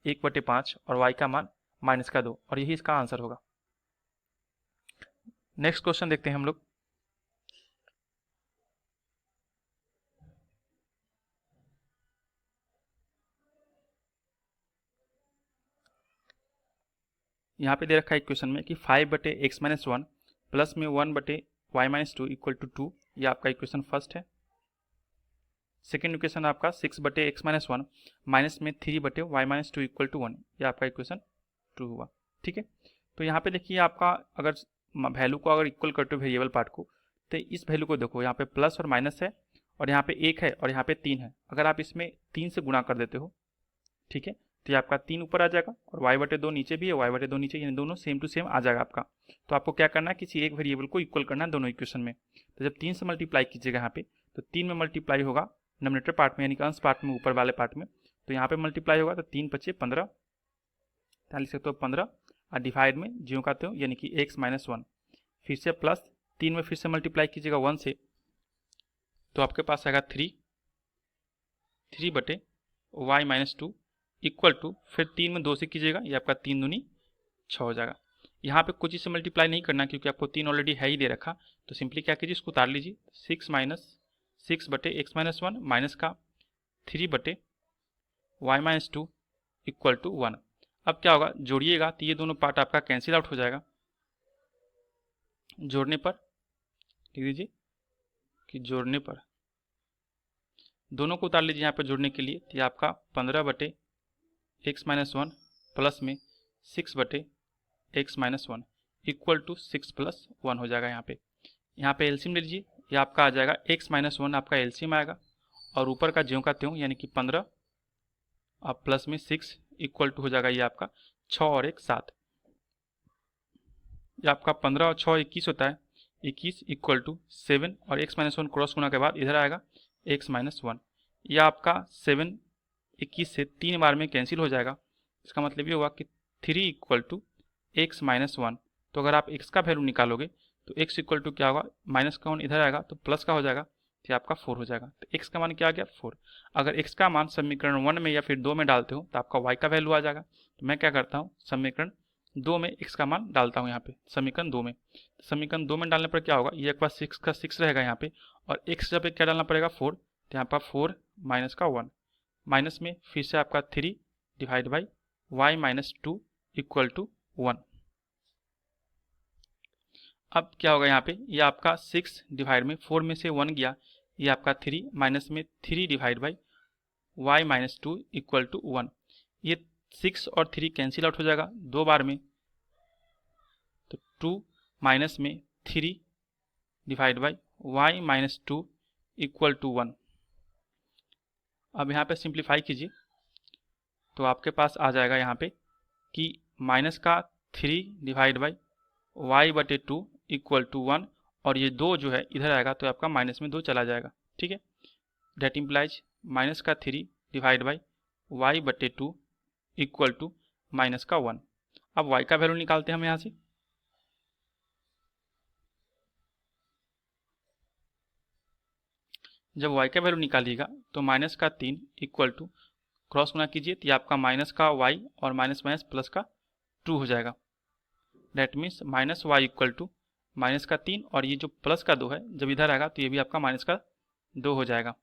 1/5 और y का मान माइनस का 2 और यही इसका आंसर होगा। नेक्स्ट क्वेश्चन देखते हैं हम लोग। यहाँ पे दे रखा है इक्वेशन में कि 5/x-1 प्लस में 1/y-2 इक्वल टू 2, ये आपका इक्वेशन फर्स्ट है। सेकेंड इक्वेशन आपका 6/x-1 माइनस में 3/y-2 इक्वल टू 1, ये आपका इक्वेशन 2 हुआ। ठीक है, तो यहाँ पे देखिए आपका अगर वैल्यू को अगर इक्वल करते हो वेरिएबल पार्ट को, तो इस वैल्यू को देखो यहाँ पे प्लस और माइनस है और यहाँ पे 1 है और यहाँ पे 3 है। अगर आप इसमें 3 से गुणा कर देते हो, ठीक है, तो ये आपका 3 ऊपर आ जाएगा और y/2 नीचे भी है, y/2 नीचे, यानी दोनों सेम टू सेम आ जाएगा आपका। तो आपको क्या करना है, किसी एक वेरिएबल को इक्वल करना है दोनों इक्वेशन में। तो जब 3 से मल्टीप्लाई कीजिएगा यहाँ पे, तो 3 में मल्टीप्लाई होगा नोमिनेटर पार्ट में, यानी कि अंश पार्ट में, ऊपर वाले पार्ट में। तो यहाँ पे मल्टीप्लाई होगा तो 3 × 5 = 15, लिख सकते हो 15 और डिवाइड में ज्यों का त्यों, यानी कि x-1। फिर से प्लस 3 में फिर से मल्टीप्लाई कीजिएगा 1 से, तो आपके पास आएगा 3/y-2 इक्वल टू, फिर 3 में 2 से कीजिएगा, ये आपका 3 दूनी 6 हो जाएगा। यहाँ पे कुछ इससे मल्टीप्लाई नहीं करना क्योंकि आपको 3 ऑलरेडी है ही दे रखा। तो सिंपली क्या कीजिए, इसको उतार लीजिए, 6-6/x-1 माइनस का 3/y-2 इक्वल टू 1। अब क्या होगा, जोड़िएगा तो ये दोनों पार्ट आपका कैंसिल आउट हो जाएगा। जोड़ने पर लिख दीजिए कि जोड़ने पर दोनों को उतार लीजिए यहाँ पर जोड़ने के लिए, तो ये आपका 15/x-1 प्लस में 6/x-1 इक्वल टू 6 + 1 हो जाएगा। यहाँ पे एलसीएम ले लीजिए, ये आपका आ जाएगा x-1 आपका एलसीएम आएगा और ऊपर का ज्यों का त्यों, यानी कि 15 और प्लस में 6 इक्वल टू हो जाएगा ये आपका 6 और 1 7। ये आपका 15 और 6 21 होता है, 21 इक्वल टू 7 और x-1 क्रॉस होने के बाद इधर आएगा x-1। यह आपका 7 21 से 3 बार में कैंसिल हो जाएगा। इसका मतलब ये होगा कि 3 इक्वल टू x-1। तो अगर आप x का वैल्यू निकालोगे तो x इक्वल टू क्या होगा, माइनस का 1 इधर आएगा तो प्लस का हो जाएगा, तो आपका 4 हो जाएगा। तो x का मान क्या आ गया 4। अगर x का मान समीकरण 1 में या फिर 2 में डालते हो तो आपका y का वैल्यू आ जाएगा। तो मैं क्या करता हूँ, समीकरण 2 में x का मान डालता हूँ यहाँ पे, समीकरण 2 में। समीकरण 2 में डालने पर क्या होगा, ये एक बार 6 का 6 रहेगा यहाँ पे और x जब क्या डालना पड़ेगा 4, तो यहाँ पर 4 माइनस का 1, माइनस में फिर से आपका 3 divide by y-2 equal to 1। अब क्या होगा यहाँ पे, ये आपका 6 डिवाइड में 4 में से 1 गया, ये आपका 3 माइनस में 3 divide by y-2 equal to 1। ये 6 और 3 कैंसिल आउट हो जाएगा 2 बार में, तो 2 माइनस में 3 divide by y-2 equal to 1। अब यहाँ पे सिंप्लीफाई कीजिए तो आपके पास आ जाएगा यहाँ पे कि माइनस का 3 divide by y/2 equal to 1 और ये 2 जो है इधर आएगा तो आपका माइनस में 2 चला जाएगा। ठीक है, डेट इम्प्लाइज माइनस का 3 divide by y/2 equal to minus का 1। अब y का वैल्यू निकालते हैं हम यहाँ से। जब y का वैल्यू निकालिएगा तो माइनस का 3 इक्वल टू क्रॉस गुना कीजिए, तो ये आपका माइनस का y और माइनस माइनस प्लस का 2 हो जाएगा। That means minus y equal to minus का 3 और ये जो प्लस का 2 है जब इधर आएगा तो ये भी आपका माइनस का 2 हो जाएगा।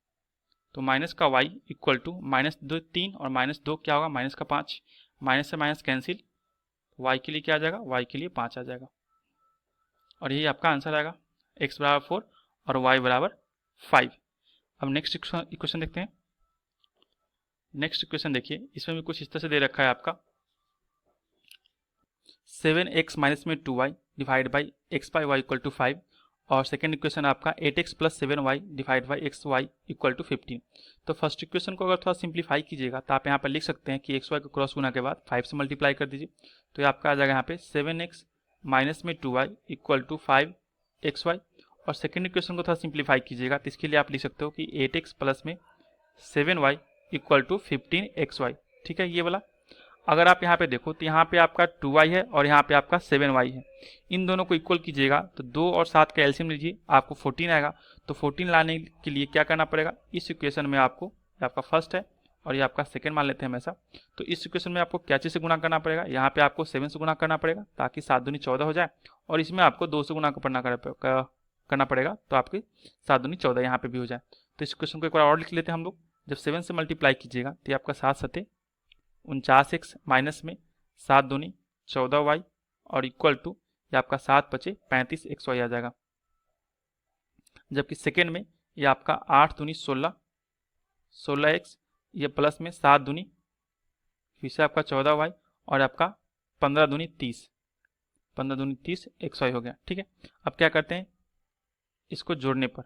तो माइनस का y इक्वल टू -3 और -2 क्या होगा, माइनस का 5। माइनस से माइनस कैंसिल, y के लिए क्या आ जाएगा, y के लिए 5 आ जाएगा और यही आपका आंसर आएगा, x बराबर 4 और y बराबर 5। अब नेक्स्ट इक्वेशन देखते हैं। नेक्स्ट इक्वेशन देखिए, इसमें भी कुछ इस तरह से दे रखा है आपका 7x माइनस में 2y divide by x by y equal to 5 और सेकेंड इक्वेशन आपका 8x plus 7y divide by x y equal to 15। तो फर्स्ट इक्वेशन को अगर थोड़ा सिंप्लीफाई कीजिएगा तो आप यहाँ पर लिख सकते हैं कि xy को क्रॉस गुना के बाद 5 से मल्टीप्लाई कर दीजिए, तो ये आपका आ जाएगा यहाँ पे 7x माइनस में 2y इक्वल टू 5xy। और सेकेंड इक्वेशन को थोड़ा सिंप्लीफाई कीजिएगा तो इसके लिए आप लिख सकते हो कि 8x प्लस में 7y इक्वल टू 15xy। ठीक है, ये वाला। अगर आप यहाँ पे देखो तो यहाँ पे आपका 2y है और यहाँ पे आपका 7y है। इन दोनों को इक्वल कीजिएगा तो 2 और 7 का एलसीएम लीजिए, आपको 14 आएगा। तो 14 लाने के लिए क्या करना पड़ेगा, इस इक्वेशन में आपको, आपका फर्स्ट है और ये आपका सेकेंड मान लेते हैं हमेशा, तो इस इक्वेशन में आपको क्या चीज़ से गुणा करना पड़ेगा, यहाँ पे आपको 7 से गुणा करना पड़ेगा ताकि 7 दूनी 14 हो जाए, और इसमें आपको 2 से गुणा करना पड़ेगा तो आपकी 7 दूनी 14 यहाँ पे भी हो जाए। तो इस क्वेश्चन को एक बार और लिख लेते हैं हम लोग। जब 7 से मल्टीप्लाई कीजिएगा तो ये आपका 7 सते 49x माइनस में 7 दूनी 14y और इक्वल टू ये आपका 7 बचे 35xy आ जाएगा। जबकि सेकेंड में ये आपका 8 दूनी 16x, ये प्लस में 7 दूनी फिर से आपका 14y और आपका 15 दूनी 30 xy हो गया। ठीक है, अब क्या करते हैं, इसको जोड़ने पर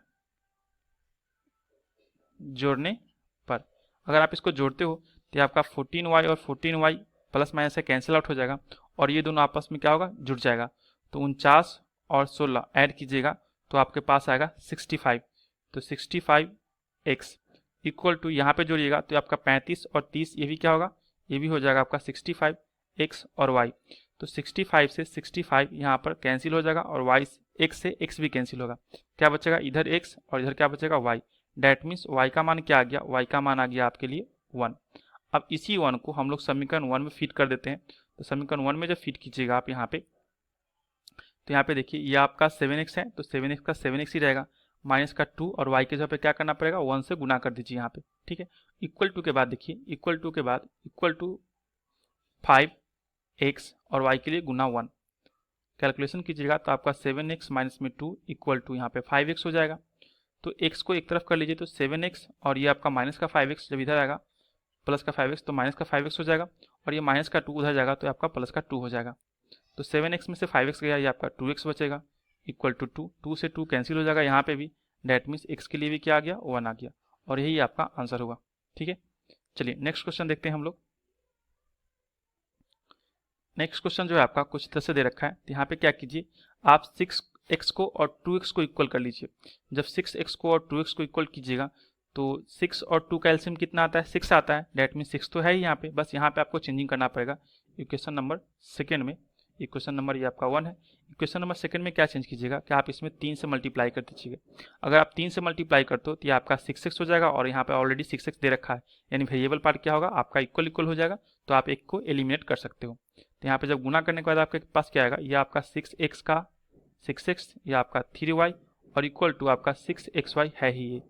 अगर आप इसको जोड़ते हो तो ये आपका 14y और 14y प्लस माइनस से कैंसिल आउट हो जाएगा और ये दोनों आपस में क्या होगा, जुड़ जाएगा। तो 49 और 16 ऐड कीजिएगा तो आपके पास आएगा 65। तो 65x इक्वल टू यहाँ पे जोड़िएगा तो आपका 35 और 30, ये भी क्या होगा, ये भी हो जाएगा आपका 65x और y। तो 65 से 65 यहाँ पर कैंसिल हो जाएगा और y x से x भी कैंसिल होगा, क्या बचेगा, इधर x और इधर क्या बचेगा y। डैट मीन्स y का मान क्या आ गया, y का मान आ गया आपके लिए 1। अब इसी 1 को हम लोग समीकरण 1 में फिट कर देते हैं। तो समीकरण 1 में जब फिट कीजिएगा आप यहाँ पे, तो यहाँ पे देखिए ये आपका 7x है तो 7x का 7x ही रहेगा, माइनस का 2 और y के जगह पे क्या करना पड़ेगा, 1 से गुना कर दीजिए यहाँ पे। ठीक है, इक्वल टू के बाद देखिए, इक्वल टू के बाद इक्वल टू 5x और y के लिए गुना 1 कैलकुलेशन कीजिएगा तो आपका 7x माइनस में 2 इक्वल टू यहाँ पे 5x हो जाएगा। तो x को एक तरफ कर लीजिए तो 7x और ये आपका माइनस का 5x जब इधर आएगा प्लस का 5x तो माइनस का 5x हो जाएगा और ये माइनस का 2 उधर जाएगा तो आपका प्लस का 2 हो जाएगा। तो 7x में से 5x गया, ये आपका 2x बचेगा इक्वल टू 2 से 2 कैंसिल हो जाएगा यहाँ पे भी। डैट मीन्स x के लिए भी क्या आ गया, 1 आ गया और यही आपका आंसर होगा। ठीक है, चलिए नेक्स्ट क्वेश्चन देखते हैं हम लोग। नेक्स्ट क्वेश्चन जो है आपका कुछ तरह से दे रखा है, तो यहाँ पे क्या कीजिए, आप 6x को और 2x को इक्वल कर लीजिए। जब 6x को और 2x को इक्वल कीजिएगा तो 6 और 2 का एलसीएम कितना आता है, 6 आता है। डैट मीन 6 तो है ही यहाँ पे, बस यहाँ पे आपको चेंजिंग करना पड़ेगा। इक्वेशन नंबर सेकेंड में, इक्वेशन नंबर ये आपका 1 है, इक्वेशन नंबर सेकेंड में क्या चेंज कीजिएगा कि आप इसमें 3 से मल्टीप्लाई कर दीजिएगा। अगर आप 3 से मल्टीप्लाई करते हो तो ये आपका 6x हो जाएगा और यहाँ पे ऑलरेडी 6x दे रखा है, यानी वेरिएबल पार्ट क्या होगा आपका इक्वल हो जाएगा, तो आप एक को एलिमिनेट कर सकते हो। तो यहाँ पे जब गुना करने के बाद आपके पास क्या आएगा, ये आपका 6x का 6x, ये आपका 3y और इक्वल टू आपका 6xy है ही ये।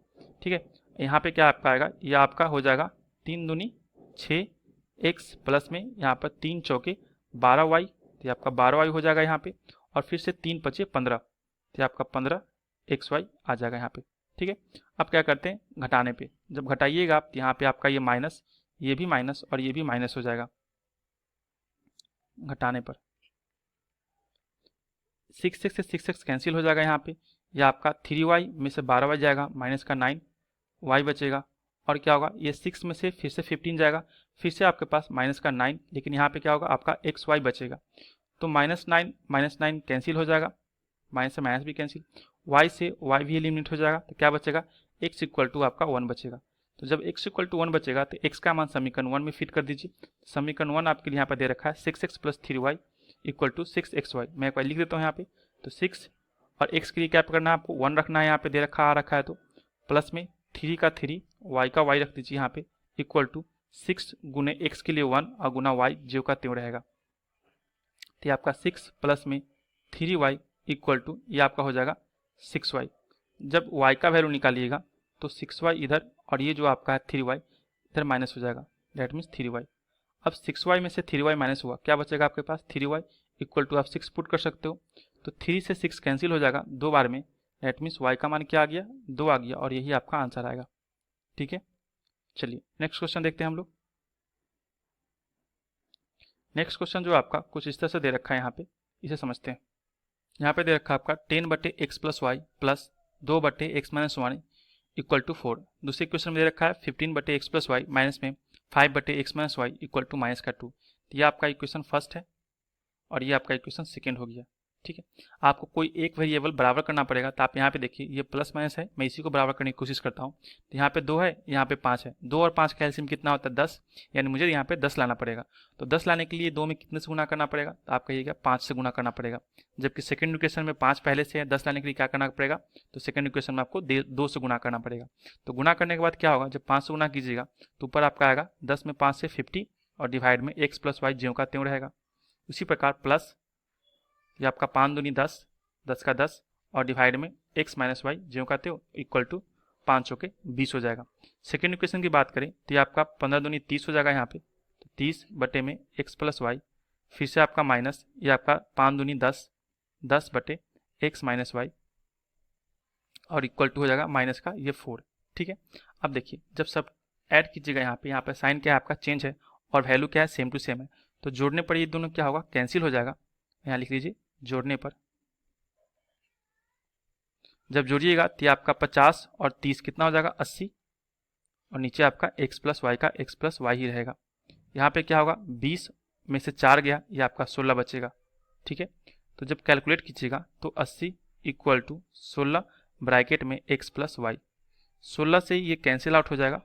ठीक है, यहाँ पे क्या आपका आएगा, ये आपका हो जाएगा 3 दूनी 6x प्लस में यहाँ पर 3 चौके 12y, तो ये आपका 12y हो जाएगा यहाँ पे, और फिर से 3 बचे 15, तो ये आपका 15xy आ जाएगा यहाँ पे। ठीक है, अब क्या करते हैं, घटाने पे जब घटाइएगा आप, यहाँ पे आपका ये माइनस, ये भी माइनस और ये भी माइनस हो जाएगा। घटाने पर 6x से 6x कैंसिल हो जाएगा यहाँ पे, यह आपका 3y में से 12y जाएगा, माइनस का 9y बचेगा और क्या होगा, ये 6 में से फिर से 15 जाएगा, फिर से आपके पास माइनस का 9, लेकिन यहाँ पे क्या होगा आपका xy बचेगा। तो -9 कैंसिल हो जाएगा, माइनस से माइनस भी कैंसिल, y से y भी एलिमिनेट हो जाएगा, तो क्या बचेगा, x इक्वल टू आपका 1 बचेगा। तो जब x इक्वल टू 1 बचेगा तो x का मान समीकरण 1 में फिट कर दीजिए। समीकरण 1 आपके लिए यहाँ पर दे रखा है 6x plus 3y equal to 6xy। मैं एक बार लिख देता हूँ यहाँ पे, तो 6 और x के लिए क्या करना है आपको, 1 रखना है, यहाँ पे दे रखा आ रखा है, तो प्लस में 3 का 3 y का y रख दीजिए यहाँ पे इक्वल टू 6 गुने x के लिए 1 और गुना y जो का त्यों रहेगा। तो आपका 6 प्लस में 3y इक्वल टू ये आपका हो जाएगा 6y। जब y का वैल्यू निकालिएगा तो 6y इधर और ये जो आपका है 3y इधर माइनस हो जाएगा, डेट मीन्स 3y। अब 6y में से 3y माइनस हुआ, क्या बचेगा आपके पास, 3y इक्वल टू आप 6 पुट कर सकते हो, तो 3 से 6 कैंसिल हो जाएगा 2 बार में, डेट मीन्स y का मान क्या आ गया, 2 आ गया और यही आपका आंसर आएगा। ठीक है, चलिए नेक्स्ट क्वेश्चन देखते हैं हम लोग। नेक्स्ट क्वेश्चन जो आपका कुछ इस तरह से दे रखा है, यहाँ पे इसे समझते हैं। यहाँ पे दे रखा है आपका 10/x plus y plus 2/x minus 1 equal to 4। दूसरे क्वेश्चन में दे रखा है 15/x प्लस वाई माइनस में 5/x minus y equal to minus का 2। तो ये आपका इक्वेशन फर्स्ट है और ये आपका इक्वेशन सेकेंड हो गया। ठीक है। आपको कोई एक वेरिएबल बराबर करना पड़ेगा, तो आप यहाँ पे देखिए ये प्लस माइनस है, मैं इसी को बराबर करने की कोशिश करता हूँ। तो यहाँ पे 2 है, यहाँ पे 5 है, 2 और 5 का एलसीएम कितना होता है 10, यानी मुझे यहाँ पे 10 लाना पड़ेगा। तो 10 लाने के लिए 2 में कितने से गुना करना पड़ेगा, तो आप कहिएगा 5 से गुना करना पड़ेगा। जबकि सेकंड इक्वेशन में 5 पहले से है, 10 लाने के लिए क्या करना पड़ेगा, तो सेकंड इक्वेशन में आपको 2 से गुना करना पड़ेगा। तो गुना करने के बाद क्या होगा, जब 5 से गुना कीजिएगा तो ऊपर आपका आएगा 10 में 5 से 50 और डिवाइड में x प्लस वाई ज्यों का त्यों रहेगा। उसी प्रकार प्लस ये आपका 5 दूनी 10, 10 का 10 और डिवाइड में x माइनस वाई ज्यों का त्यों इक्वल टू 5 होके 20 हो जाएगा। सेकेंड इक्वेशन की बात करें तो ये आपका 15 दूनी 30 हो जाएगा यहाँ पे, तो 30 बटे में x प्लस वाई, फिर से आपका माइनस ये आपका 5 दूनी 10, 10 बटे x माइनस वाई और इक्वल टू हो जाएगा माइनस का ये 4। ठीक है। अब देखिए जब सब ऐड कीजिएगा यहाँ पे साइन क्या है आपका चेंज है और वैल्यू क्या है सेम टू सेम है, तो जोड़ने पर ये दोनों क्या होगा कैंसिल हो जाएगा। यहाँ लिख लीजिए जोड़ने पर जब जोड़िएगा तो आपका 50 और 30 कितना हो जाएगा 80 और नीचे आपका x प्लस वाई का x प्लस वाई ही रहेगा। यहाँ पे क्या होगा 20 में से 4 गया, ये आपका 16 बचेगा। ठीक है। तो जब कैलकुलेट कीजिएगा तो 80 इक्वल टू 16 ब्रैकेट में x प्लस वाई, 16 से ये कैंसिल आउट हो जाएगा,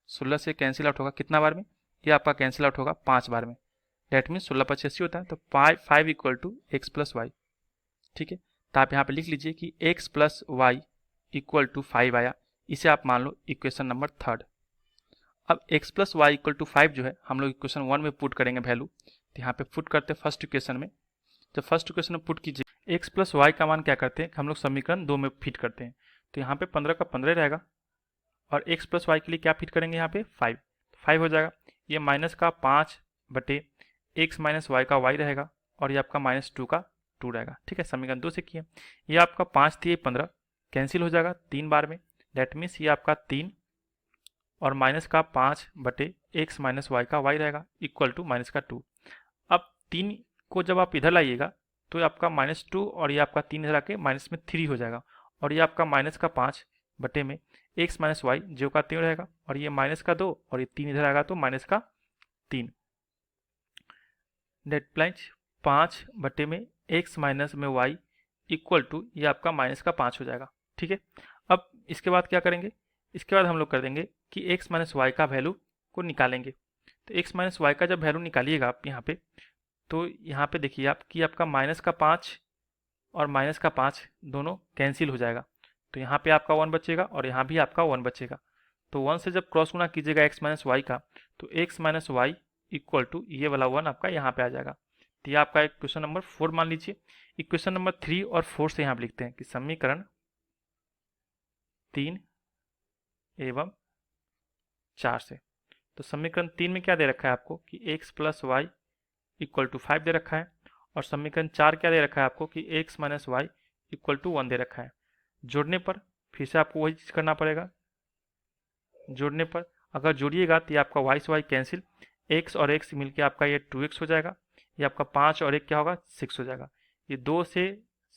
16 से कैंसिल आउट होगा कितना बार में, ये आपका कैंसिल आउट होगा 5 बार में। डेट मीन 16 × 80 होता है, तो 5 equal to x plus y. ठीक है। तो आप यहाँ पे लिख लीजिए कि x plus y equal to 5 आया, इसे आप मान लो इक्वेशन नंबर 3। अब x plus y equal to 5 जो है हम लोग इक्वेशन 1 में पुट करेंगे वैल्यू, तो यहाँ पे पुट करते हैं फर्स्ट इक्वेशन में। जब फर्स्ट इक्वेशन में पुट कीजिए x प्लस वाई का मान क्या करते हैं हम लोग समीकरण 2 में फिट करते हैं, तो यहाँ पे 15 का 15 रहेगा और x प्लस वाई के लिए क्या फिट करेंगे यहाँ पे 5 हो जाएगा। ये माइनस का 5 बटे x माइनस वाई का y रहेगा और ये आपका -2 का 2 रहेगा। ठीक है। समीकरण 2 से किए, ये आपका 5 थी 15 कैंसिल हो जाएगा 3 बार में, डेट मीन्स ये आपका 3 और माइनस का 5 बटे x माइनस वाई का y रहेगा इक्वल टू माइनस का 2। अब 3 को जब आप इधर लाइएगा तो ये आपका -2 और ये आपका 3 इधर आके माइनस में 3 हो जाएगा और ये आपका माइनस का 5 बटे में x माइनस वाई जो का 3 रहेगा और ये माइनस का 2 और ये 3 इधर आएगा तो माइनस का 3। डेट प्लस 5 बटे में x माइनस में y इक्वल टू ये आपका माइनस का 5 हो जाएगा। ठीक है। अब इसके बाद क्या करेंगे, इसके बाद हम लोग कर देंगे कि x माइनस वाई का वैल्यू को निकालेंगे। तो x माइनस वाई का जब वैल्यू निकालिएगा आप यहाँ पे, तो यहाँ पे देखिए आप कि आपका माइनस का 5 और माइनस का 5 दोनों कैंसिल हो जाएगा, तो यहाँ पे आपका 1 बचेगा और यहाँ भी आपका 1 बचेगा। तो 1 से जब क्रॉस गुना कीजिएगा x माइनस वाई का, तो x minus y equal to ये वाला 1 आपका यहाँ पे आ जाएगा। तो ये आपका इक्वेशन नंबर 4 मान लीजिए। इक्वेशन नंबर 3 और 4 से यहाँ पे लिखते हैं कि समीकरण 3 एवं 4 से। तो समीकरण 3 में क्या दे रखा है आपको कि x plus y equal to 5 दे रखा है और समीकरण 4 क्या दे रखा है आपको कि x minus y equal to 1 दे रखा है। जोड़ने पर फिर से आपको वही चीज़ करना पड़ेगा। जोड़ने पर अगर जोड़िएगा तो ये आपका y से y कैंसिल, x और x मिलके आपका ये 2x हो जाएगा, ये आपका 5 और 1 क्या होगा 6 हो जाएगा। ये 2 से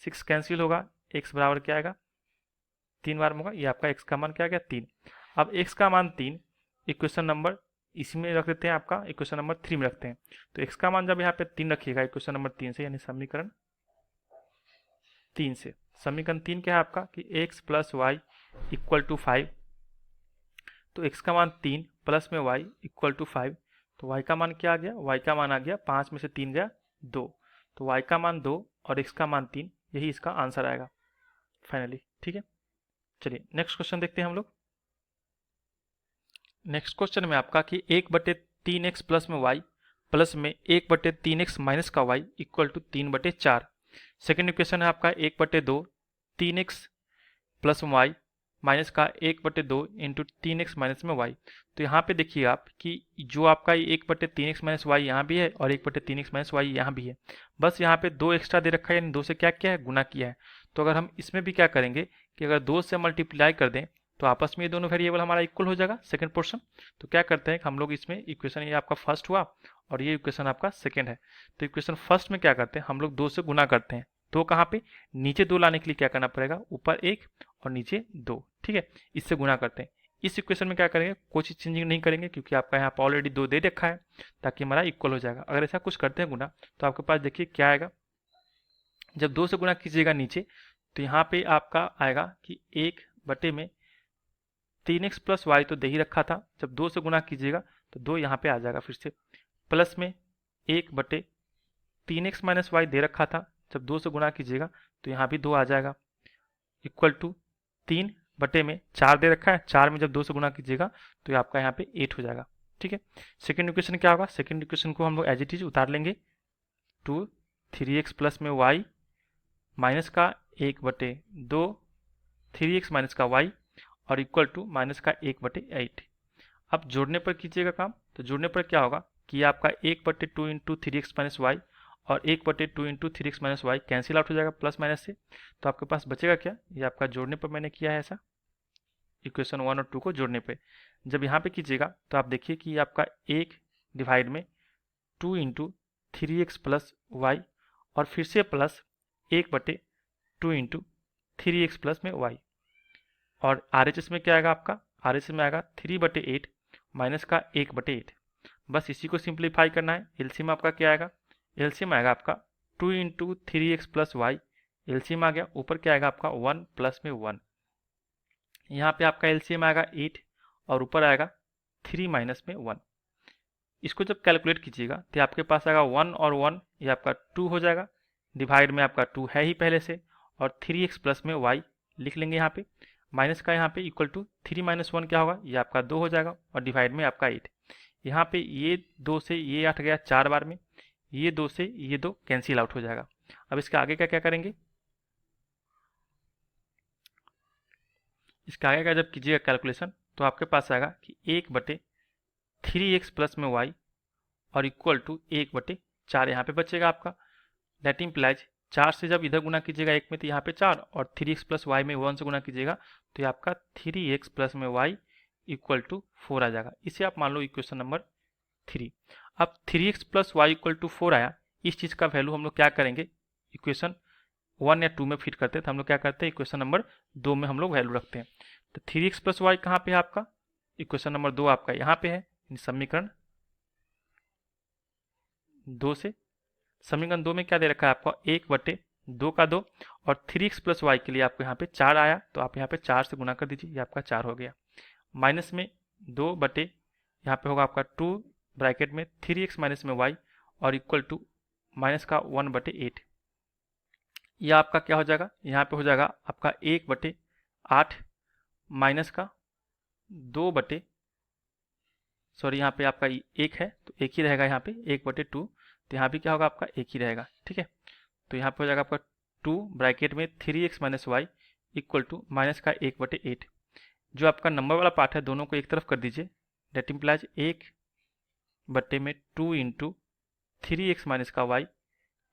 6 कैंसिल होगा, x बराबर क्या आएगा 3 बार में होगा, ये आपका x का मान क्या आ गया 3। अब x का मान 3 इक्वेशन नंबर इसमें रख देते हैं, आपका इक्वेशन नंबर 3 में रखते हैं। तो x का मान जब यहाँ पे 3 रखिएगा इक्वेशन नंबर 3 से, यानी समीकरण 3 से, समीकरण 3 क्या है आपका कि x plus y equal to 5, तो x का मान 3 प्लस में y इक्वल टू 5, तो y का मान क्या आ गया, y का मान आ गया 5 में से 3 गया 2, तो y का मान 2 और x का मान 3, यही इसका आंसर आएगा फाइनली। ठीक है। चलिए नेक्स्ट क्वेश्चन देखते हैं हम लोग। नेक्स्ट क्वेश्चन में आपका कि 1/3x प्लस में y प्लस में 1/3x माइनस का y equal to 3/4। Second equation है आपका 1/2 3x प्लस में y माइनस का 1/2 इंटू 3x माइनस में y। तो यहाँ पे देखिए आप कि जो आपका 1/3x माइनस वाई यहाँ भी है और 1/3x माइनस वाई यहाँ भी है, बस यहाँ पे 2 एक्स्ट्रा दे रखा है, यानी 2 से क्या किया है गुना किया है। तो अगर हम इसमें भी क्या करेंगे कि अगर 2 से मल्टीप्लाई कर दें तो आपस में ये दोनों वेरिएबल हमारा इक्वल हो जाएगा सेकंड पोर्शन। तो क्या करते हैं हम लोग इसमें इक्वेशन, ये आपका फर्स्ट हुआ और ये इक्वेशन आपका सेकंड है, तो इक्वेशन फर्स्ट में क्या करते हैं हम लोग 2 से गुना करते हैं। 2 कहाँ पे, नीचे 2 लाने के लिए क्या करना पड़ेगा ऊपर 1 और नीचे 2। ठीक है, इससे गुना करते हैं। इस इक्वेशन में क्या करेंगे, कोई चीज़ चेंजिंग नहीं करेंगे क्योंकि आपका यहाँ पर ऑलरेडी 2 दे रखा है ताकि हमारा इक्वल हो जाएगा। अगर ऐसा कुछ करते हैं गुना तो आपके पास देखिए क्या आएगा, जब 2 से गुना कीजिएगा नीचे तो यहाँ पे आपका आएगा कि 1/में 3x प्लस वाई तो दे ही रखा था, जब 2 से गुना कीजिएगा तो 2 यहाँ पे आ जाएगा फिर से, प्लस में 1/3x माइनस वाई दे रखा था, जब 2 से गुना कीजिएगा तो यहाँ भी 2 आ जाएगा, इक्वल टू 3/4 दे रखा है, 4 में जब 2 से गुना कीजिएगा तो ये आपका यहाँ पे 8 हो जाएगा। ठीक है, सेकेंड इक्वेशन क्या होगा, सेकेंड इक्वेशन को हम लोग एज इट इज उतार लेंगे, 3x प्लस में वाई माइनस का 1/2 3x माइनस का वाई और इक्वल टू माइनस का 1/8। अब जोड़ने पर कीजिएगा काम, तो जोड़ने पर क्या होगा कि आपका 1/2 इंटू 3x माइनस वाई और 1/2 into 3x minus y cancel out हो जाएगा प्लस माइनस से, तो आपके पास बचेगा क्या, ये आपका जोड़ने पर मैंने किया है ऐसा, इक्वेशन 1 और 2 को जोड़ने पे। जब यहाँ पे कीजिएगा तो आप देखिए कि आपका 1 डिवाइड में 2 इंटू 3x प्लस वाई और फिर से प्लस 1/2 इंटू 3x प्लस में वाई, और RHS में क्या आएगा आपका, RHS में आएगा 3/8 माइनस का 1/8। बस इसी को सिंप्लीफाई करना है। एलसीएम आपका क्या आएगा, एलसीएम आएगा आपका 2 into 3x plus Y, LCM आ गया, ऊपर क्या आएगा आपका 1 प्लस में 1, यहाँ पे आपका एलसीएम आएगा 8 और ऊपर आएगा 3 माइनस में 1। इसको जब कैलकुलेट कीजिएगा तो आपके पास आएगा 1 और 1, ये आपका 2 हो जाएगा, डिवाइड में आपका 2 है ही पहले से, और 3x प्लस में y लिख लेंगे यहाँ पे, माइनस का यहाँ पे इक्वल टू 3 माइनस 1 क्या होगा, ये आपका 2 हो जाएगा, और डिवाइड में आपका 8। यहाँ पे ये 2 से ये 8 गया 4 बार में, ये 2 से ये 2 कैंसिल आउट हो जाएगा। अब इसके आगे का क्या करेंगे, इसका आगे का जब कीजिएगा कैलकुलेशन तो आपके पास आएगा कि 1/3x प्लस में y और इक्वल टू 1/4 यहाँ पे बचेगा आपका, दैट इम्प्लाइज 4 से जब इधर गुना कीजिएगा एक में तो यहाँ पे 4, और 3x प्लस वाई में 1 से गुना कीजिएगा तो ये आपका 3x प्लस में y इक्वल टू 4 आ जाएगा। इसे आप मान लो इक्वेशन नंबर 3। अब 3x plus y equal to 4 आया, इस चीज़ का वैल्यू हम लोग क्या करेंगे, इक्वेशन 1 या 2 में फिट करते हैं, तो हम लोग क्या करते हैं इक्वेशन नंबर 2 में हम लोग वैल्यू रखते हैं। तो 3x प्लस वाई कहाँ पे है आपका, इक्वेशन नंबर 2 आपका यहाँ पे है, समीकरण 2 से, समीकरण 2 में क्या दे रखा है आपको 1/2 का 2, और 3x प्लस वाई के लिए आपको यहाँ पे 4 आया, तो आप यहाँ पे 4 से गुना कर दीजिए, ये आपका 4 हो गया, माइनस में 2 बटे यहाँ पे होगा आपका 2 ब्रैकेट में 3x माइनस में y और इक्वल टू माइनस का 1/8। यह आपका क्या हो जाएगा, यहाँ पे हो जाएगा आपका 1/8 माइनस का 2 सॉरी यहाँ पे आपका 1 है तो 1 ही रहेगा, यहाँ पे 1/2, तो यहाँ भी क्या होगा आपका 1 ही रहेगा। ठीक है, तो यहाँ पे हो जाएगा आपका 2 ब्रैकेट में 3x minus y equal to minus का 1/8। जो आपका नंबर वाला पार्ट है दोनों को एक तरफ कर दीजिए, date implies 1/2 into 3x minus का वाई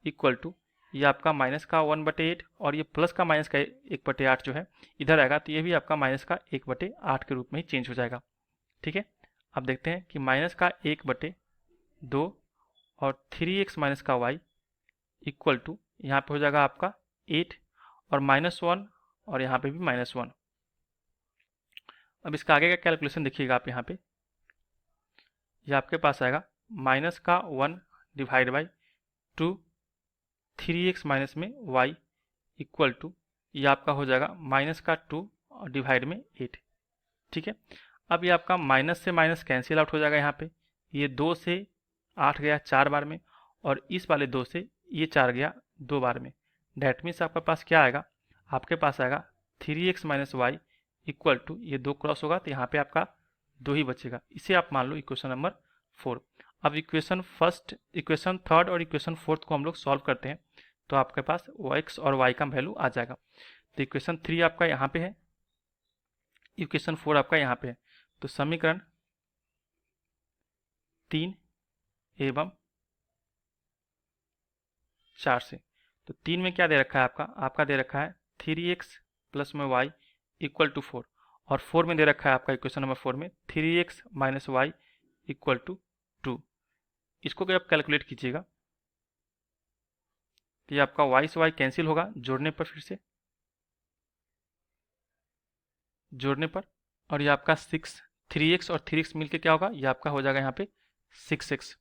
इक्वल टू ये आपका माइनस का 1/8 और ये प्लस का माइनस का 1/8 जो है इधर आएगा, तो ये भी आपका माइनस का 1/8 के रूप में ही चेंज हो जाएगा। ठीक है, अब देखते हैं कि माइनस का 1/2 और 3x माइनस का वाई इक्वल टू यहाँ पे हो जाएगा आपका 8 और -1 और यहाँ पे भी -1। अब इसका आगे का कैलकुलेशन देखिएगा आप, यहाँ पे ये आपके पास आएगा माइनस का 1 डिवाइड बाई 2 3x माइनस में y इक्वल टू ये आपका हो जाएगा माइनस का 2 और डिवाइड में 8। ठीक है, अब ये आपका माइनस से माइनस कैंसिल आउट हो जाएगा, यहाँ पे ये 2 से 8 गया 4 बार में और इस वाले 2 से ये 4 गया 2 बार में, डैट मीन्स आपके पास क्या आएगा, आपके पास आएगा 3x minus y equal to ये 2 क्रॉस होगा तो यहाँ पे आपका 2 ही बचेगा। इसे आप मान लो इक्वेशन नंबर 4। अब इक्वेशन थर्ड और इक्वेशन फोर्थ को हम लोग सॉल्व करते हैं तो आपके पास x और y का वैल्यू आ जाएगा। तो इक्वेशन 3 आपका यहाँ पे है, इक्वेशन 4 आपका यहाँ पे है, तो समीकरण 3 एवं 4 से, तो 3 में क्या दे रखा है आपका दे रखा है 3x प्लस में y इक्वल टू 4, और 4 में दे रखा है आपका इक्वेशन नंबर 4 में 3x minus y equal to 2। इसको अगर आप कैलकुलेट कीजिएगा तो ये आपका y से y कैंसिल होगा जोड़ने पर, फिर से जोड़ने पर, और ये आपका 6, 3x और 3x मिलके क्या होगा, ये आपका हो जाएगा यहाँ पे 6x।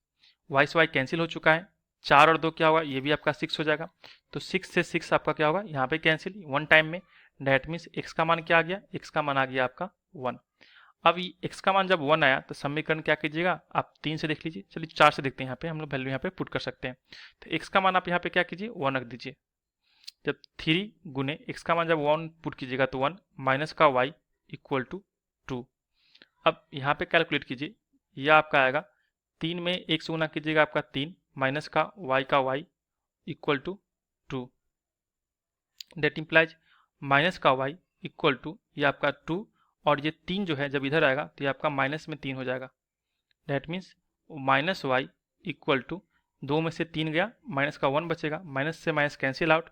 वाई से वाई कैंसिल हो चुका है, 4 और 2 क्या होगा, ये भी आपका 6 हो जाएगा। तो 6 से 6 आपका क्या होगा, यहाँ पे कैंसिल वन टाइम में। डैट मीन्स x का मान क्या आ गया, x का मान आ गया आपका 1। अब x का मान जब 1 आया तो समीकरण क्या कीजिएगा, आप 3 से देख लीजिए। चलिए 4 से देखते हैं, यहाँ पे हम लोग वैल्यू यहाँ पे पुट कर सकते हैं। तो x का मान आप यहाँ पे क्या कीजिए, 1 रख दीजिए। जब 3 गुने x का मान जब 1 पुट कीजिएगा तो 1 माइनस का y इक्वल टू 2। अब यहाँ पे कैलकुलेट कीजिए, यह आपका आएगा 3 में 1 से गुना कीजिएगा आपका 3 माइनस का y equal to 2। That implies minus का y इक्वल टू ये आपका 2, और ये 3 जो है जब इधर आएगा तो ये आपका माइनस में 3 हो जाएगा। That means minus y equal to 2 में से 3 गया, माइनस का 1 बचेगा, माइनस से minus cancel out.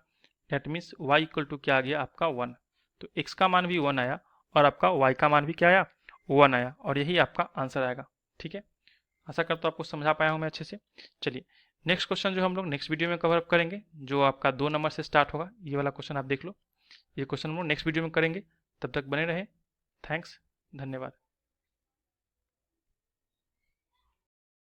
That means y equal to क्या आ गया आपका 1। तो x का मान भी 1 आया और आपका y का मान भी क्या आया, 1 आया, और यही आपका आंसर आएगा। ठीक है, आशा करता हूँ आपको समझा पाया हूँ मैं अच्छे से। चलिए नेक्स्ट क्वेश्चन जो हम लोग नेक्स्ट वीडियो में कवर अप करेंगे, जो आपका 2 नंबर से स्टार्ट होगा, ये वाला क्वेश्चन आप देख लो। ये क्वेश्चन हम लोग नेक्स्ट वीडियो में करेंगे, तब तक बने रहे। थैंक्स, धन्यवाद।